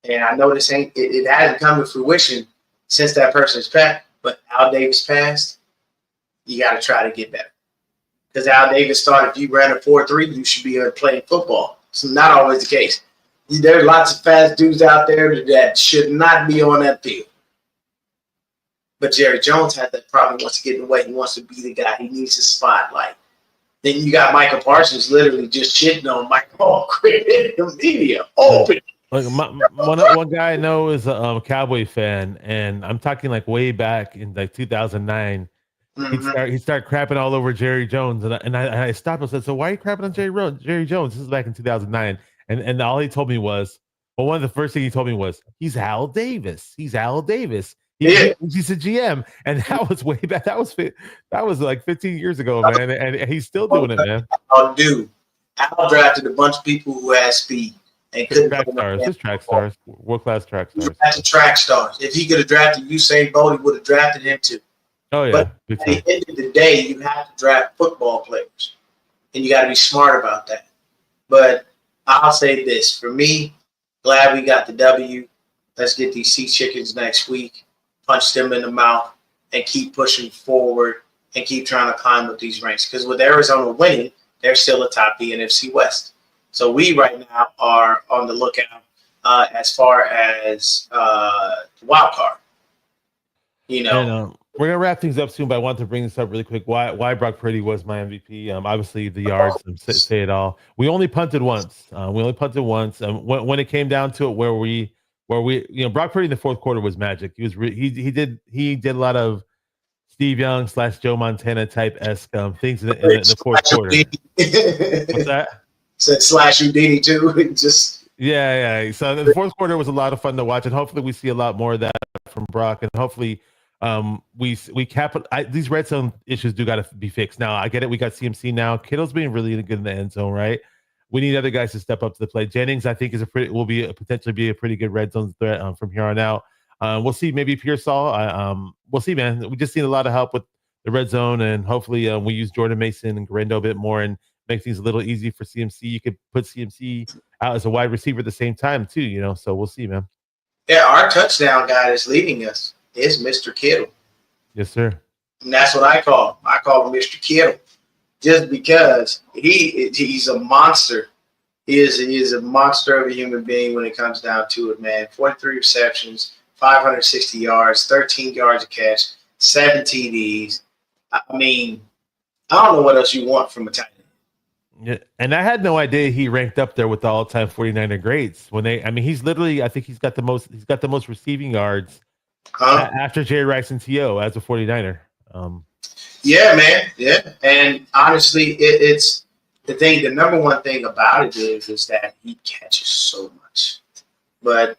And I know this it hasn't come to fruition since that person's passed, but Al Davis passed, you got to try to get better. Because Al Davis thought if you ran a 4-3, you should be playing football. It's not always the case. There's lots of fast dudes out there that should not be on that field. But Jerry Jones had that problem. He wants to get in the way. He wants to be the guy. He needs a spotlight. Then you got Michael Parsons literally just shitting on Mike Paul in the media. Open. Like one guy I know is a Cowboy fan, and I'm talking like way back in like 2009. He'd start crapping all over Jerry Jones, and I stopped and said, "So why are you crapping on Jerry Jones?" This is back in 2009, and all he told me was, well, one of the first things he told me was, "He's Al Davis. He's Al Davis. He's a GM," and that was way back. That was like 15 years ago, man, and he's still doing it, man. Oh, dude, Al drafted a bunch of people who had speed. And track stars, world-class track stars. That's track stars. If he could have drafted Usain Bolt, he would have drafted him too. Oh yeah. But at the end of the day, you have to draft football players, and you got to be smart about that. But I'll say this: for me, glad we got the W. Let's get these sea chickens next week, punch them in the mouth, and keep pushing forward and keep trying to climb up these ranks. Because with Arizona winning, they're still atop the NFC West. So we right now are on the lookout as far as the wild card. And, we're gonna wrap things up soon, but I want to bring this up really quick. Why Brock Purdy was my MVP? Obviously the yards say it all. We only punted once. When it came down to it, where we Brock Purdy in the fourth quarter was magic. He did a lot of Steve Young / Joe Montana type esque things in the fourth quarter. What's that? Said / Houdini too. Yeah. So the fourth quarter was a lot of fun to watch, and hopefully we see a lot more of that from Brock, and hopefully these red zone issues do got to be fixed. Now I get it. We got CMC now. Kittle's being really good in the end zone, right? We need other guys to step up to the plate. Jennings, I think, will potentially be a pretty good red zone threat from here on out. We'll see. Maybe Pearsall. We'll see, man. We just need a lot of help with the red zone, and hopefully we use Jordan Mason and Garendo a bit more and make things a little easy for CMC. You could put CMC out as a wide receiver at the same time too, so we'll see, man. Yeah, our touchdown guy that's leading us is Mr. Kittle. Yes, sir. And that's what I call him. I call him Mr. Kittle just because he's a monster. He is a monster of a human being when it comes down to it, man. 43 receptions, 560 yards, 13 yards a catch, 7 TDs. I mean, I don't know what else you want from a tight end. Yeah, and I had no idea he ranked up there with the all-time 49er greats. He's literally, I think he's got the most receiving yards after Jerry Rice and T.O. as a 49er. Yeah, man. Yeah. And honestly, it's the number one thing about it is that he catches so much. But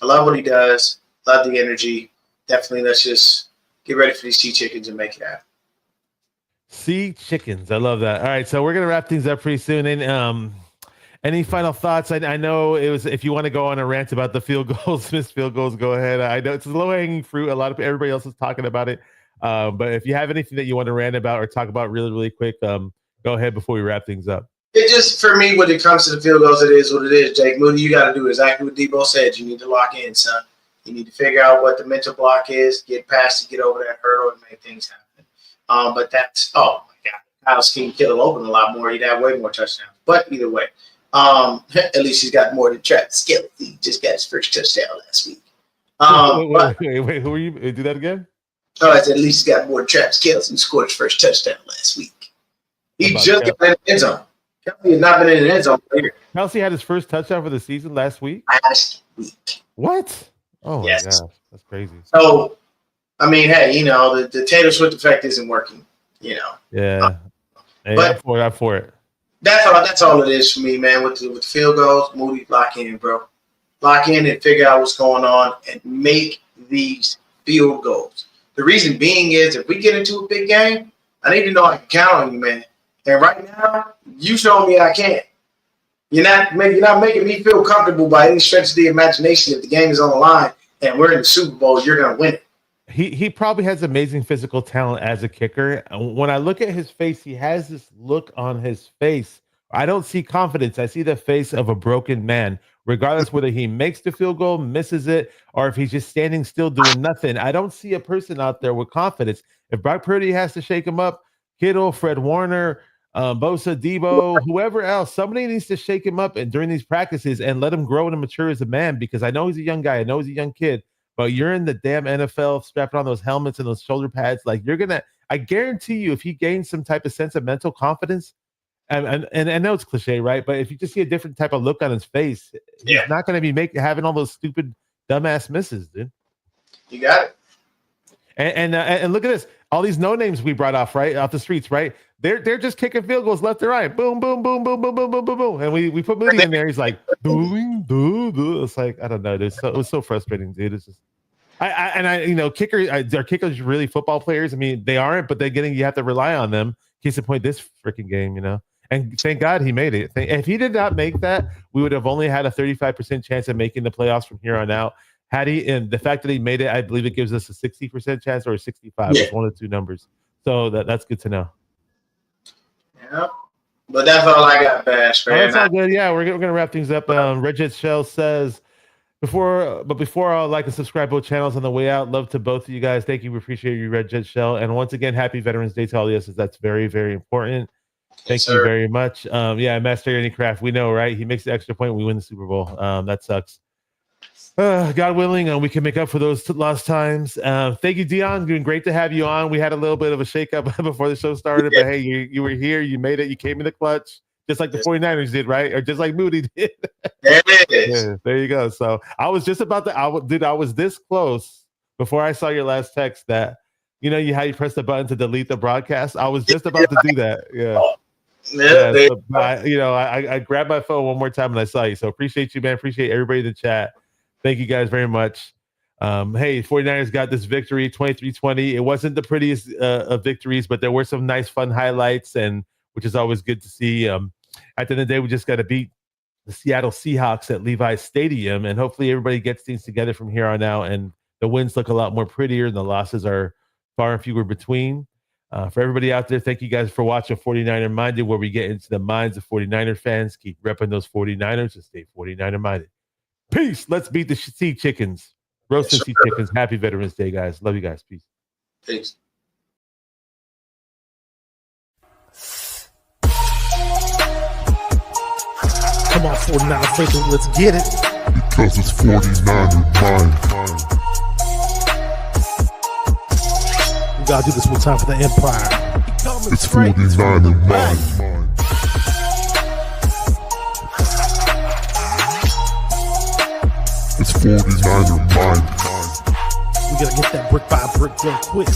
I love what he does. Love the energy. Definitely, let's just get ready for these Sea Chickens and make it happen. Sea Chickens. I love that. All right, so we're gonna wrap things up pretty soon. And any final thoughts? I know it was. If you want to go on a rant about the field goals, missed field goals, go ahead. I know it's a low hanging fruit. Everybody else is talking about it. But if you have anything that you want to rant about or talk about really, really quick, go ahead before we wrap things up. It just, for me, when it comes to the field goals, it is what it is, Jake Moody. You got to do exactly what Debo said. You need to lock in, son. You need to figure out what the mental block is, get past it, get over that hurdle, and make things happen. But that's, oh, my God. Kyle Scheme kill him open a lot more. He'd have way more touchdowns. But either way, at least he's got more than Travis Kelce. He just got his first touchdown last week. Wait, who are you? Do that again? Oh, I said at least he got more than Travis Kelce, who scored his first touchdown last week. He just got in the end zone. Kelce has not been in the end zone all year. Kelce had his first touchdown for the season last week? Last week. What? Oh, yes. My gosh. That's crazy. So, I mean, hey, the Taylor Swift effect isn't working, Yeah. Hey, but I'm for it. That's all it is for me, man. With the field goals, Moody, lock in, bro. Lock in and figure out what's going on and make these field goals. The reason being is if we get into a big game, I need to know I can count on you, man. And right now, you showing me I can't. You're not making me feel comfortable by any stretch of the imagination. If the game is on the line and we're in the Super Bowl, you're going to win it. He probably has amazing physical talent as a kicker. When I look at his face, he has this look on his face. I don't see confidence. I see the face of a broken man, regardless whether he makes the field goal, misses it, or if he's just standing still doing nothing. I don't see a person out there with confidence. If Brock Purdy has to shake him up, Kittle, Fred Warner, Bosa, Debo, whoever else, somebody needs to shake him up and during these practices and let him grow and mature as a man, because I know he's a young guy. I know he's a young kid, but you're in the damn NFL strapping on those helmets and those shoulder pads. Like I guarantee you, if he gains some type of sense of mental confidence, and I know it's cliche, right? But if you just see a different type of look on his face, he's not going to be having all those stupid, dumbass misses, dude. You got it. And look at this. All these no names we brought off the streets, right? They're just kicking field goals left and right. Boom, boom, boom, boom, boom, boom, boom, boom, boom. And we put Moody in there. He's like, booing, boo, boo. It's like, I don't know. It was so frustrating, dude. It's just, are kickers really football players? I mean, they aren't, but you have to rely on them. Case in point, this freaking game, And thank God he made it. If he did not make that, we would have only had a 35% chance of making the playoffs from here on out. Had he, and the fact that he made it, I believe it gives us a 60% chance or a 65. It's one of the two numbers. So that's good to know. Yeah, but that's all I got, Bash. That's all good. Yeah, we're gonna wrap things up. Regis Shell says, before I'll like and subscribe both channels on the way out. Love to both of you guys. Thank you. We appreciate you, Regis Shell. And once again, happy Veterans Day to all of us. That's very, very important. Thank you very much. Master Andy Kraft, we know, right? He makes the extra point. We win the Super Bowl. That sucks. God willing, we can make up for those lost times. Thank you, Dion. Doing great to have you on. We had a little bit of a shakeup before the show started, but hey, you were here. You made it. You came in the clutch, just like the 49ers did, right? Or just like Moody did. Yeah, there you go. So I was just about to, I was this close before I saw your last text that, how you press the button to delete the broadcast. I was just about to do that. Yeah. So, I grabbed my phone one more time and I saw you. So appreciate you, man. Appreciate everybody in the chat. Thank you guys very much. Hey, 49ers got this victory, 23-20. It wasn't the prettiest of victories, but there were some nice, fun highlights, and which is always good to see. At the end of the day, we just got to beat the Seattle Seahawks at Levi's Stadium, and hopefully everybody gets things together from here on out, and the wins look a lot more prettier, and the losses are far and fewer between. For everybody out there, thank you guys for watching 49er Minded, where we get into the minds of 49er fans. Keep repping those 49ers and stay 49er minded. Peace. Let's beat the Sea Chickens. Roasted Sea Chickens. Happy Veterans Day, guys. Love you guys. Peace. Peace. Come on, 49 faithful. Let's get it. Because it's 49er mind. We gotta do this one time for the Empire. It's 49er mind. It's 49er mind. We gotta get that brick by brick real quick.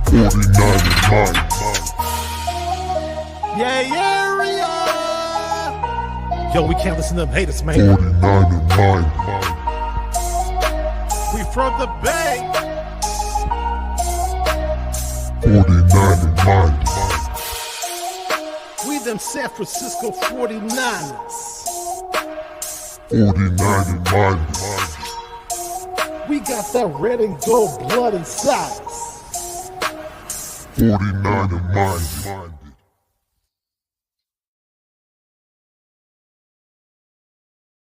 49er mind. Yeah, area. Yo, we can't listen to them haters, man. 49er mind. We from the Bay. 49er mind. We them San Francisco 49ers. 49er mind. We got that red and gold blood inside us. 49er mind.